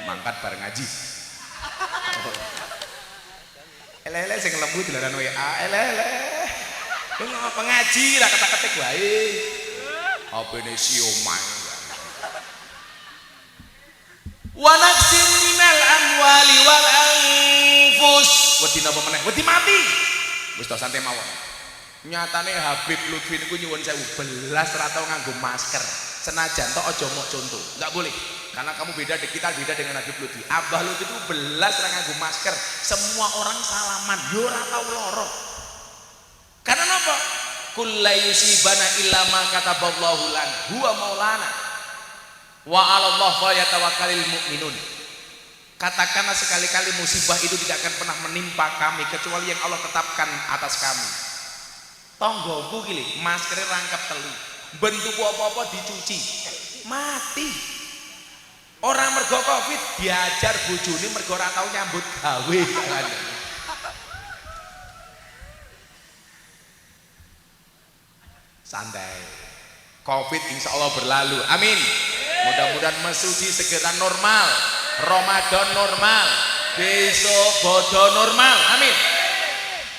Mangkat bareng ngaji. Ele-ele sing lembu dilaran WA, ele-ele. Lu ngapa ngaji ra ketek-ketek wae. Apene siomay. Wa naqsin minal amwali wal anfus. Wedi napa meneh? Wedi mati. Wis to santai mawon. Nyatane Habib Lutfi niku nyuwun sewu belas ra tau nganggo masker. Senajan tok aja mok contoh. Enggak boleh. Karena kamu beda, kita beda dengan Habib Lutfi. Abah Lutfi itu belas ra nganggo masker. Semua orang salaman, yo ora tau loro. Karena napa? Kul la yusibana illa ma kataballahu lana huwa maulana wa 'alallahi falyatawakkalul mu'minun. Katakanlah sekali-kali musibah itu tidak akan pernah menimpa kami kecuali yang Allah tetapkan atas kami. Tonggoku gini, maskernya rangkap telu, bentuk apa-apa dicuci, mati. Orang mergo Covid diajar bojone mergo ora tau nyambut gawe. Santai. Covid insya Allah berlalu. Amin. Mudah-mudahan Mesuji segera normal. Ramadan normal. Besok bodoh normal. Amin.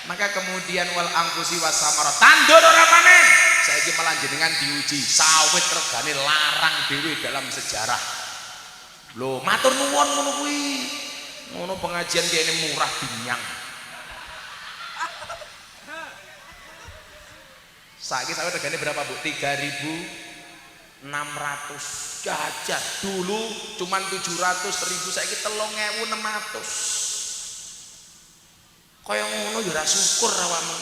Maka kemudian wal angkusi wasamarat tandur ora panen. Saiki malah jenengan diuji. Sawit regane larang dhewe dalam sejarah. Loh, matur nuwun ngono kuwi. Ngono pengajian kene murah binyang. Saiki sawit regane berapa Bu? 3.600 jajan. Dulu cuman 700.000, saiki 3.600. Kaya ngono ya ora syukur awakmu.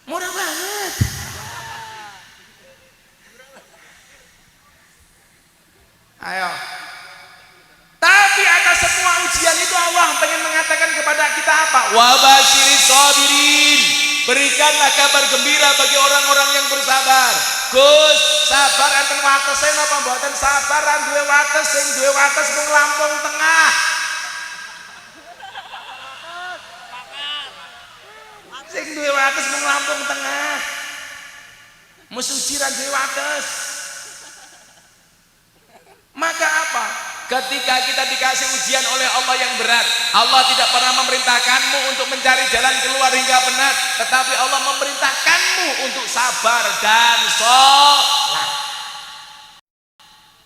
Murah banget. Ayo. Tapi atas semua ujian itu Allah pengen mengatakan kepada kita apa? Wa basyiris sabirin. Berikanlah kabar gembira bagi orang-orang yang bersabar. Gus, sabar enten watese napa mboten sabar ra duwe wates, sing duwe wates mung Lampung Tengah. Sing duwe wates mung Lampung Tengah. Mesuji ra duwe wates. Maka apa? Ketika kita dikasih ujian oleh Allah yang berat, Allah tidak pernah memerintahkanmu untuk mencari jalan keluar hingga benar, tetapi Allah memerintahkanmu untuk sabar dan sholat.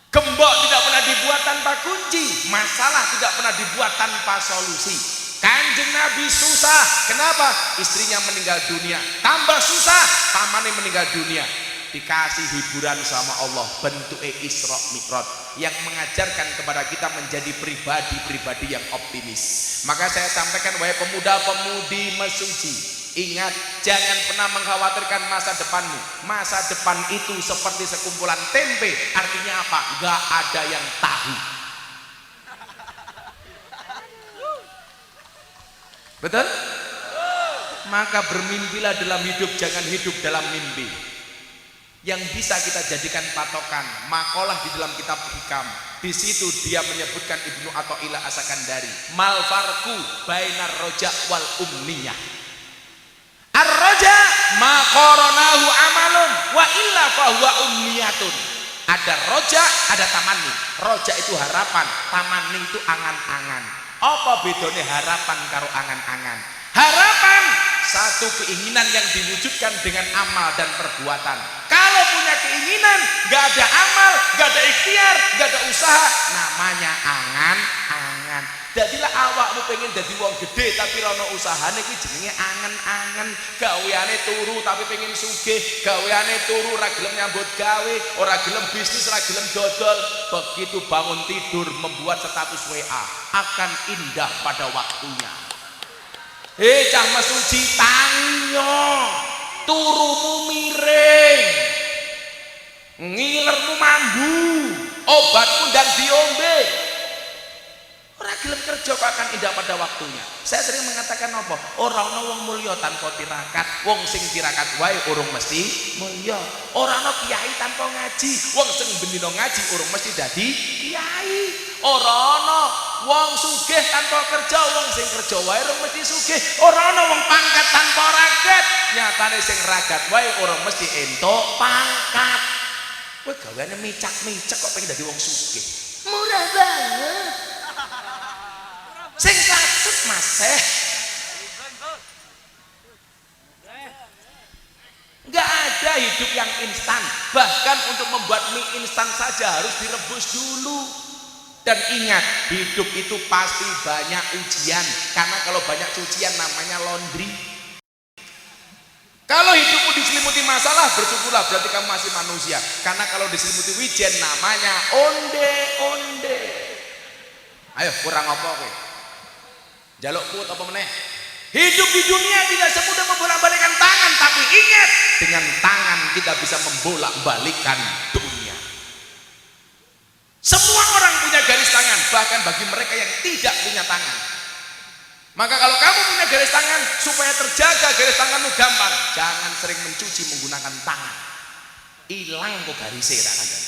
Gembok tidak pernah dibuat tanpa kunci, masalah tidak pernah dibuat tanpa solusi. Kanjeng Nabi susah, kenapa? Istrinya meninggal dunia, tambah susah, pamannya meninggal dunia. Dikasih hiburan sama Allah, bentuk Isra Mi'raj yang mengajarkan kepada kita menjadi pribadi-pribadi yang optimis. Maka saya sampaikan, wahai pemuda-pemudi Mesuji, ingat, jangan pernah mengkhawatirkan masa depanmu. Masa depan itu seperti sekumpulan tempe. Artinya apa? Gak ada yang tahu. Betul? Maka bermimpilah dalam hidup, jangan hidup dalam mimpi. Yang bisa kita jadikan patokan makalah di dalam kitab Hikam. Di situ dia menyebutkan Ibnu Athaillah As-Sakandari, mal farqu bainar roja wal umniyah. Ar-roja ma qaranahu amalun wa illa fahuwa umniyatun. Ada roja, ada tamanni. Roja itu harapan, tamanni itu angan-angan. Apa bedanya harapan karo angan-angan? Harapan satu keinginan yang diwujudkan dengan amal dan perbuatan. Kalau punya keinginan, gak ada amal, gak ada ikhtiar, gak ada usaha, namanya angan-angan. Jadilah awakmu pengen jadi wong gede tapi rono usahane kuwi jenenge angen-angen. Gaweane turu tapi pengen sugih, gaweane turu ora gelem nyambut gawe, ora gelem bisnis, ora gelem dodol. Begitu bangun tidur membuat status WA akan indah pada waktunya. Cah mesuci tanyo, turumu miring, ngilermu mambu, obatmu ndang diombe. Ora gelem kerja kok akan indah pada waktunya. Saya sering mengatakan apa? Ora ana wong mulya tanpa tirakat, wong sing tirakat wae urung mesti mulya. Ora ana kiai tanpa ngaji, wong sing bendina ngaji urung mesti dadi kiai. Ora ana wong sugih tanpa kerja, wong sing kerja wae urung mesti sugih. Ora ana wong pangkat tanpa ragat, nyatane sing ragat wae urung mesti entuk pangkat. Kowe gaweane micak-micak kok pengen dadi wong sugih. Murah banget. Sing katut maseh nggak ada hidup yang instan. Bahkan untuk membuat mie instan saja harus direbus dulu. Dan ingat, hidup itu pasti banyak ujian, karena kalau banyak cucian namanya laundry. Kalau hidupmu diselimuti masalah, bersyukurlah, berarti kamu masih manusia. Karena kalau diselimuti wijen namanya onde-onde. Ayo, kurang apa kowe? Jaluk kuat apa meneh? Hidup di dunia tidak semudah membolak-balikkan tangan, tapi ingat, dengan tangan kita bisa membolak-balikkan dunia. Semua orang punya garis tangan, bahkan bagi mereka yang tidak punya tangan. Maka kalau kamu punya garis tangan, supaya terjaga garis tanganmu gampang, jangan sering mencuci menggunakan tangan. Hilang kok garisnya tak ada.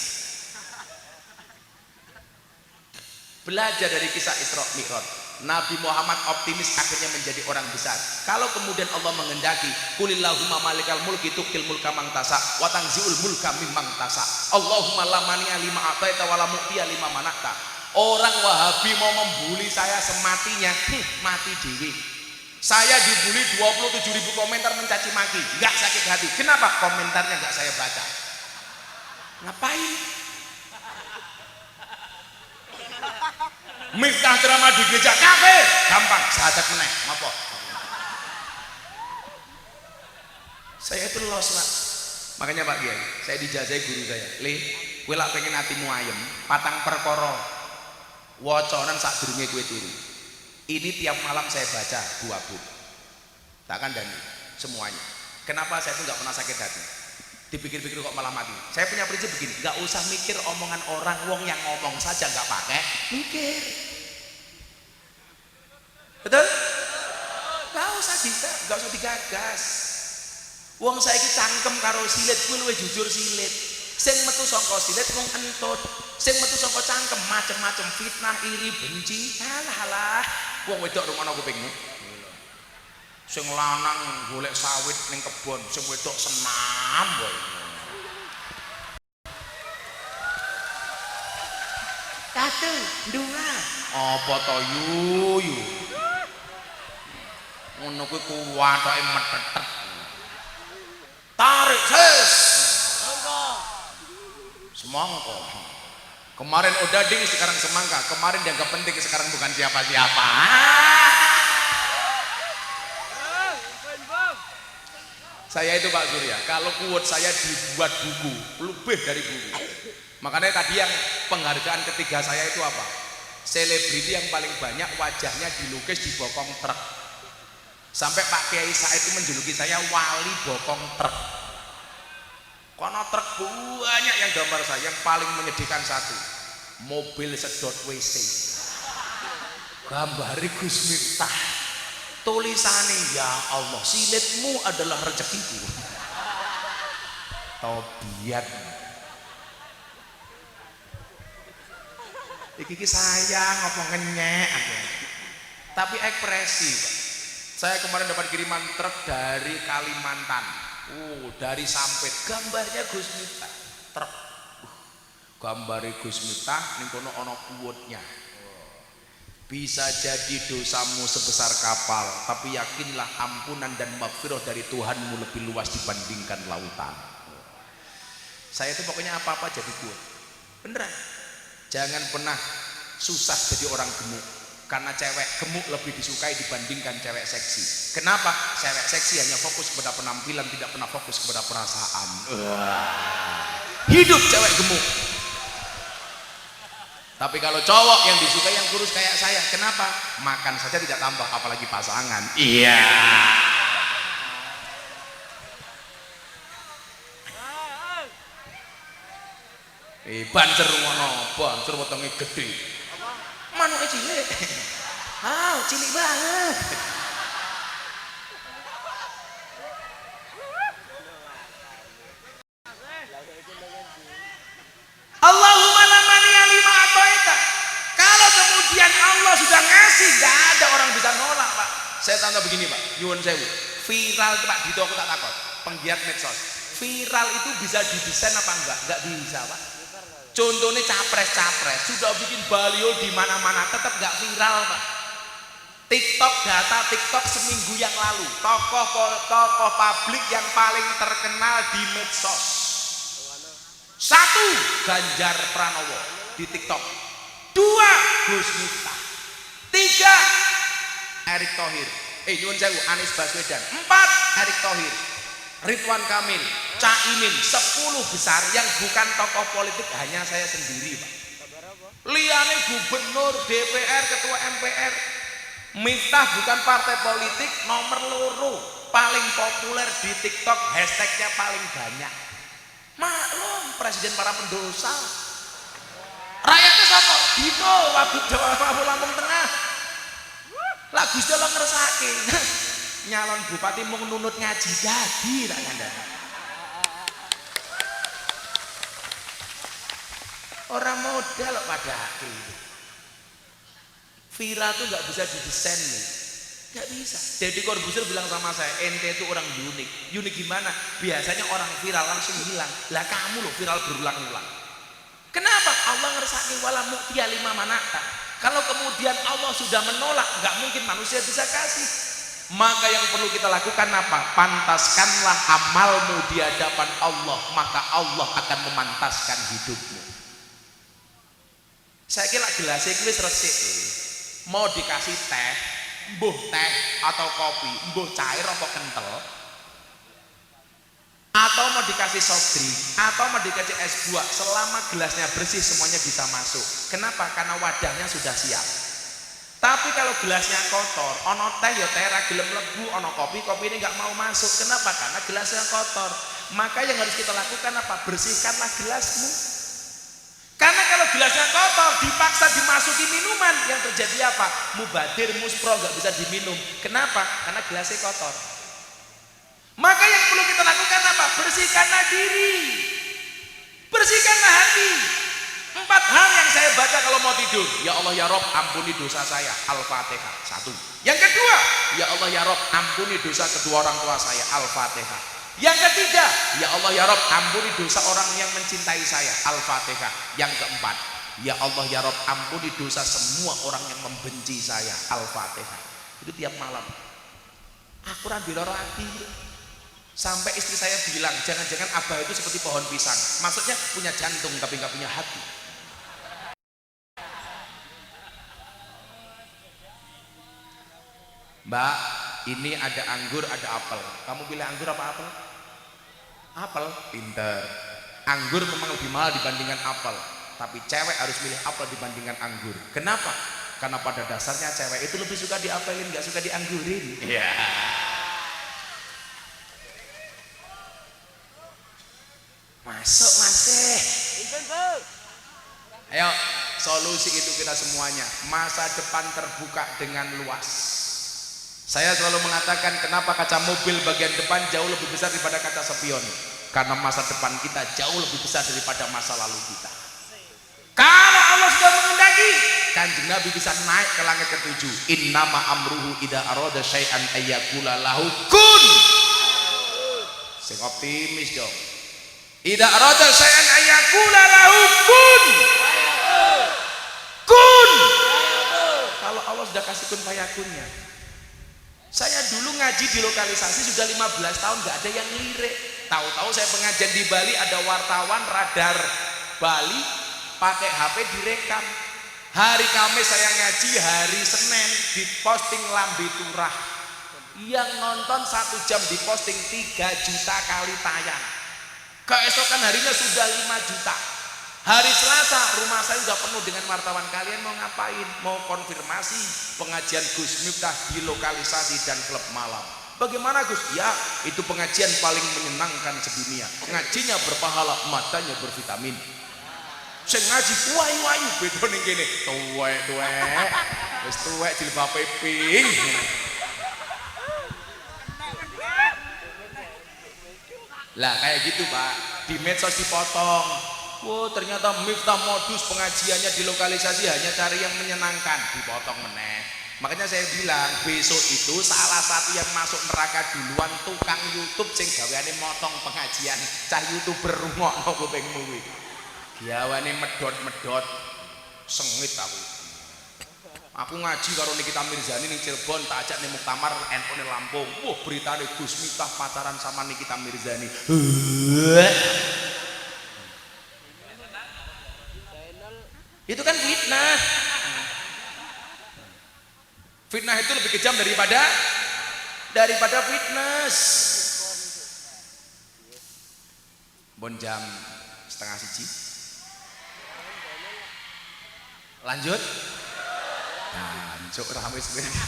Belajar dari kisah Isra Mi'raj. Nabi Muhammad optimis akhirnya menjadi orang besar. Kalau kemudian Allah menghendaki, kulillahumma malikal mulki tu'til mulka man tasa wa tanzi'ul mulka mimman tasa. Allahumma la mani'a lima ataita wa la mu'tiya lima manakta. Orang Wahabi mau membuli saya sematinya, mati dewi. Saya dibully 27.000 komentar mencaci maki, nggak sakit hati. Kenapa? Komentarnya nggak saya baca. Ngapain? Miftah ceramah di gereja kafir, gampang, sahadat meneh, apa? Saya itu los Pak. Makanya Pak Kiai, saya dijazahi guru saya. Le, kowe lak pengen atimu ayem, patang perkara wacanan sadurunge kowe turu. Ini tiap malam saya baca 2 buku. Takkan dan semuanya. Kenapa saya itu nggak pernah sakit hati? Dipikir-pikir kok malah mati. Saya punya prinsip begini, nggak usah mikir omongan orang, wong yang ngomong saja nggak pakai mikir. Betul? Nggak usah digagas. Wong saiki cangkem karo silit, kuwi luwih jujur silit. Sing metu saka silit wong entut, sing metu saka cangkem macem-macem fitnah, iri, benci. Halah. Wong wedok rumono kupingmu. Sing lanang golek sawit ning kebon, sing wedok senam wae. Satu, 2. Apa to yuyu? Ngono kuwi kuwatoke metetet. Tarik ses. Semangka. Kemarin odading sekarang semangka, kemarin dianggap penting sekarang bukan siapa-siapa. Saya itu Pak Surya, kalau quote saya dibuat buku, lebih dari buku. Makanya tadi yang penghargaan ketiga saya itu apa? Selebriti yang paling banyak wajahnya dilukis di bokong truk. Sampai Pak Kiai Said itu menjuluki saya wali bokong truk. Karena truk banyak yang gambar saya, yang paling menyedihkan satu, mobil sedot WC. Gambari Gus Miftah. Tulisannya, ya Allah, silitmu adalah rezekiku. Tobiat. Iki sayang apa ngenyek aku. Tapi ekspresi, Pak. Saya kemarin dapat kiriman truk dari Kalimantan. Dari Sampit. Gambarnya Gus Miftah. Truk. Gambare Gus Miftah ning kono ana quote-nya. Bisa jadi dosamu sebesar kapal, tapi yakinlah ampunan dan maghfirah dari Tuhanmu lebih luas dibandingkan lautan. Saya itu pokoknya apa-apa jadi kuat. Beneran. Jangan pernah susah jadi orang gemuk. karena cewek gemuk lebih disukai dibandingkan cewek seksi. Kenapa? Cewek seksi hanya fokus kepada penampilan, tidak pernah fokus kepada perasaan. Hidup cewek gemuk. Tapi kalau cowok yang disukai yang kurus kayak saya, kenapa? Makan saja tidak tambah, apalagi pasangan. Iya. Banser ngono, banser wetenge gede. Manuke cilik. Cilik banget. Allahumma la mani'a lima a'taita. Kalau kemudian Allah sudah ngasih, nggak ada orang bisa nolak, Pak. Saya tanya begini, Pak, nyuwun sewu. Viral itu Pak Dito, aku tak takut. Penggiat medsos. Viral itu bisa didesain apa enggak? Enggak bisa, Pak. Contohnya capres sudah bikin baliho di mana-mana, tetap nggak viral, Pak. TikTok, data TikTok seminggu yang lalu, tokoh publik yang paling terkenal di medsos. 1. Ganjar Pranowo di TikTok. 2. Gus Miftah. 3. Erick Thohir. Nyuwun sewu, Anies Baswedan. 4. Erick Thohir. Ridwan Kamil, Caimin, 10 besar yang bukan tokoh politik hanya saya sendiri, Pak. Liane gubernur, DPR, ketua MPR. Miftah bukan partai politik, nomor loro, paling populer di TikTok, hashtagnya paling banyak. Maklum, presiden para pendosa. Rakyatnya siapa? Dito, Wabid Jawa Lampung Tengah. Lagu Jawa ngeresake. Nyalon bupati mau nunut ngaji dadi tak ngandani. Orang modal pada akhirnya. Viral tuh nggak bisa didesain nih, nggak bisa. Deddy Corbuzier bilang sama saya, ente itu orang unik. Unik gimana? Biasanya orang viral langsung hilang. Lah kamu loh viral berulang-ulang. Kenapa? Allah ngersaki wala mu'tiya lima manata. Kalau kemudian Allah sudah menolak, nggak mungkin manusia bisa kasih. Maka yang perlu kita lakukan apa? Pantaskanlah amalmu di hadapan Allah, maka Allah akan memantaskan hidupmu. Saya kira gelasnya wis resik. Mau dikasih teh, mbuh teh atau kopi, mbuh cair apa kental, atau mau dikasih soft drink, atau mau dikasih es buah, selama gelasnya bersih semuanya bisa masuk. Kenapa? Karena wadahnya sudah siap. Tapi kalau gelasnya kotor, ono teh ya teh ra gelem mlebu, ono kopi ini nggak mau masuk. Kenapa? Karena gelasnya kotor. Maka yang harus kita lakukan apa? Bersihkanlah gelasmu. Karena kalau gelasnya kotor, dipaksa dimasuki minuman, yang terjadi apa? Mubadir, muspro nggak bisa diminum. Kenapa? Karena gelasnya kotor. Maka yang perlu kita lakukan apa? Bersihkanlah diri, bersihkanlah hati. 4 hal yang saya baca kalau mau tidur. Ya Allah ya Rob, ampuni dosa saya. Al-Fatihah. 1. Yang kedua, ya Allah ya Rob, ampuni dosa kedua orang tua saya. Al-Fatihah. Yang ketiga, ya Allah ya Rob, ampuni dosa orang yang mencintai saya. Al-Fatihah. Yang keempat, ya Allah ya Rob, ampuni dosa semua orang yang membenci saya. Al-Fatihah. Itu tiap malam. Aku ra diloro ati. Sampai istri saya bilang, jangan-jangan abah itu seperti pohon pisang. Maksudnya punya jantung tapi nggak punya hati. Mbak, ini ada anggur, ada apel. Kamu pilih anggur apa apel? Apel, pinter. Anggur memang lebih mahal dibandingkan apel, tapi cewek harus pilih apel dibandingkan anggur. Kenapa? Karena pada dasarnya cewek itu lebih suka diapelin, nggak suka dianggurin. Iya. Masuk masih. Ayo, solusi itu kita semuanya. Masa depan terbuka dengan luas. Saya selalu mengatakan, kenapa kaca mobil bagian depan jauh lebih besar daripada kaca spion? Karena masa depan kita jauh lebih besar daripada masa lalu kita. Kalau Allah sudah menghendaki, Kanjeng Nabi bisa naik ke langit ke-7. Innama amruhu idza arada syai'an ayyakula lahu kun. Sing optimis dong. Idza arada syai'an ayyakula lahu kun. Kun. Kalau Allah sudah kasih kun fayakunnya. Saya dulu ngaji di lokalisasi sudah 15 tahun nggak ada yang lirik. Tahu-tahu saya pengajian di Bali, ada wartawan radar Bali pakai HP direkam. Hari Kamis saya ngaji, hari Senin diposting lambe turah. Yang nonton 1 jam diposting 3 juta kali tayang. Keesokan harinya sudah 5 juta. Hari Selasa rumah saya sudah penuh dengan wartawan. Kalian mau ngapain? Mau konfirmasi pengajian Gus Miftah di lokalisasi dan klub malam. Bagaimana Gus? Ya, itu pengajian paling menyenangkan sedunia. Ngajinya berpahala, matanya bervitamin. Sing ngaji wayu-wayu beda ning kene. Tuwek-tuwek. Wis tuwek jilbabe pink. Lah kayak gitu Pak, di medsos dipotong. Wow, ternyata Miftah modus pengajiannya di lokalisasi hanya cari yang menyenangkan, dipotong meneh. Makanya saya bilang besok itu salah satu yang masuk neraka duluan tukang YouTube sing gaweane motong pengajian, cah YouTuber rungokno kupingmu kuwi. Gawane medhot-medhot sengit aku. Aku ngaji karo Nikita Mirzani ning Cirebon, tak ajak ning muktamar NU ning Lampung. Wah, beritane Gus Miftah pacaran sama Nikita Mirzani. Itu kan fitnah. Fitnah itu lebih kejam daripada fitness. Bon jam 12:30. Lanjut. Lanjut rame sebenarnya.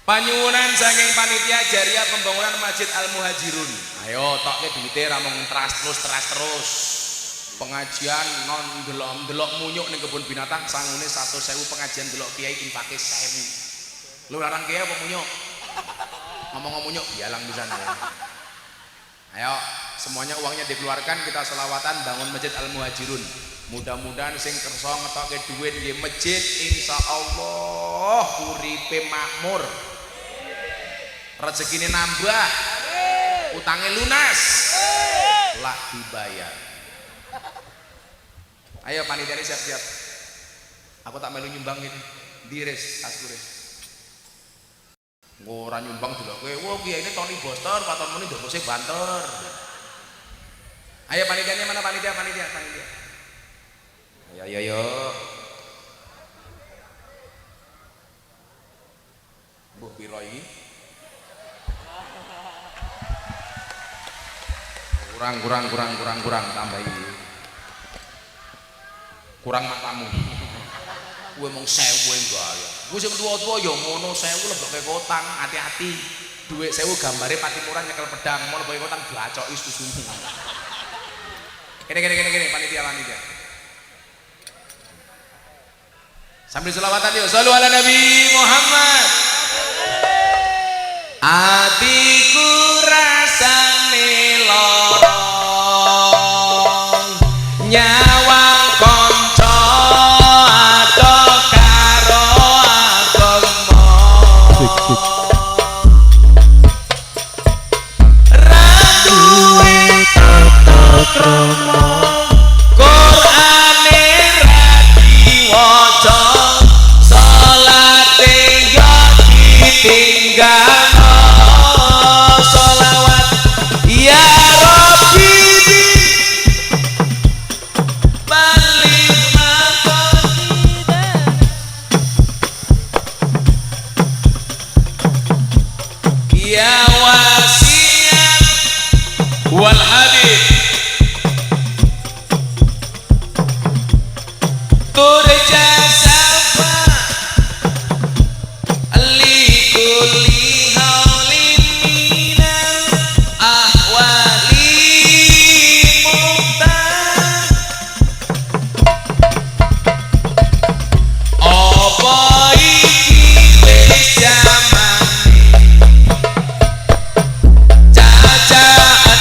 Panyuwunan saking panitia jariah pembangunan Masjid Al Muhajirun. Ayo tokke duwite ra mung terus. Pengajian non delok munyuk ning kebun binatang sangune 100.000 pengajian delok kiai impake 1.000. Lu larang kiai apa munyuk? Ngomong munyuk bialang pisan ya. Ayo semuanya uangnya dikeluarkan, kita selawatan bangun Masjid Al Muhajirun. Mudah-mudahan sing kersa ngetokke duit nggih masjid insyaallah uripe makmur. Rezekine nambah, utangnya lunas, lah dibayar. Ayo panitia siap-siap. Aku tak melu nyumbang ini, diris kaskuris. Ora nyumbang delok kowe, wah kiai ini Tony Boster, paton muni ndokose banter. Ayo panitianya mana panitia? Ayo. Bu Piroi. Kurang tambahi. Kurang matamu. Kowe mung 1.000 enggak ya. Kowe sing tuwa-tuwa ya ngono 1.000 leboke kotang, hati-hati. Dhuwit 1.000 gambare Patimuran nyekel pedang, mau leboke kotang diacoki susumu. Kene panitia. Sambil selawatan yuk, shollu ala Nabi Muhammad. Atiku rasane lorong nyawang konco atau karo agama raduwe tata krama Qur'ane ra diwaca salate yo ditinggal sholawat ya Rabbi balik maqasidana ya wasi'an wal habib turja safa likulli haulin minal ahwali muhtar apa iki wis jamane cacaan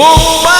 huwa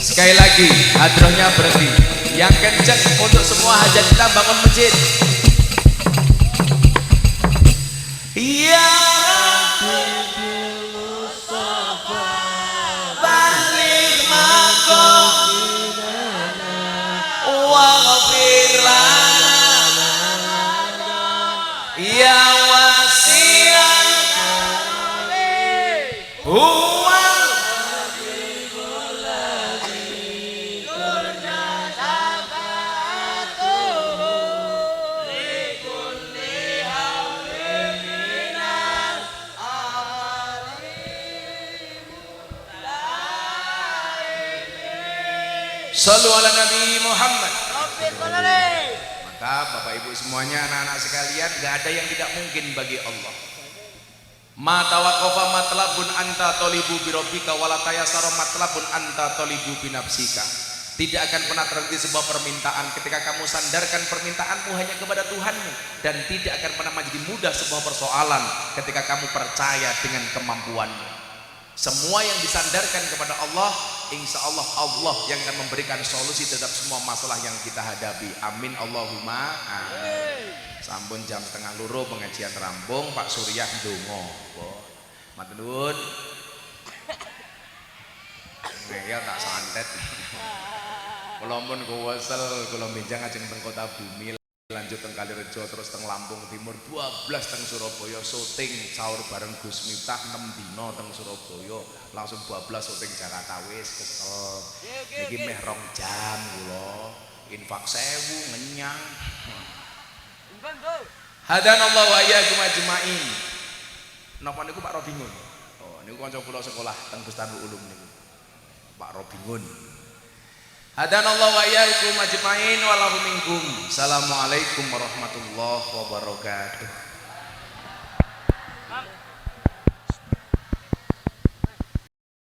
sekali lagi hadrohnya berhenti yang kenceng untuk semua hajat kita bangun masjid. Ya balik makomina waghfir lana ya wasi'an huwa Sallu ala Nabi Muhammad. Maka Bapak Ibu semuanya, anak-anak sekalian, gak ada yang tidak mungkin bagi Allah. Ma tawaqqafa matlabun anta tolibu birobika wala tayassara matlabun anta tolibu binafsika. Tidak akan pernah terhenti sebuah permintaan ketika kamu sandarkan permintaanmu hanya kepada Tuhanmu, dan tidak akan pernah menjadi mudah sebuah persoalan ketika kamu percaya dengan kemampuanmu. Semua yang disandarkan kepada Allah, insya Allah Allah yang akan memberikan solusi terhadap semua masalah yang kita hadapi. Amin Allahumma amin. Sampun jam 1:30 pengajian rampung, Pak Surya ndonga. Matur nuwun. Ngeyel tak santet. Kula pun kuwesel kula benjang ajeng teng Kota Bumi, lanjut teng Kalirejo, terus teng Lampung Timur, 12 teng Surabaya, syuting sahur bareng Gus Miftah 6 dino teng Surabaya, langsung 12 syuting Jakarta. Wis kesel iki meh 2 jam kula infak 1000 ngenyang. Hadanallahu wa iyyakum ajmain. Napa niku Pak Robingun? Oh niku kanca kula sekolah teng Bustanul Ulum niku Pak Robingun. Hadanallahu wa iyyakum ajmain wa lahu minkum. Assalamualaikum warahmatullahi wabarakatuh.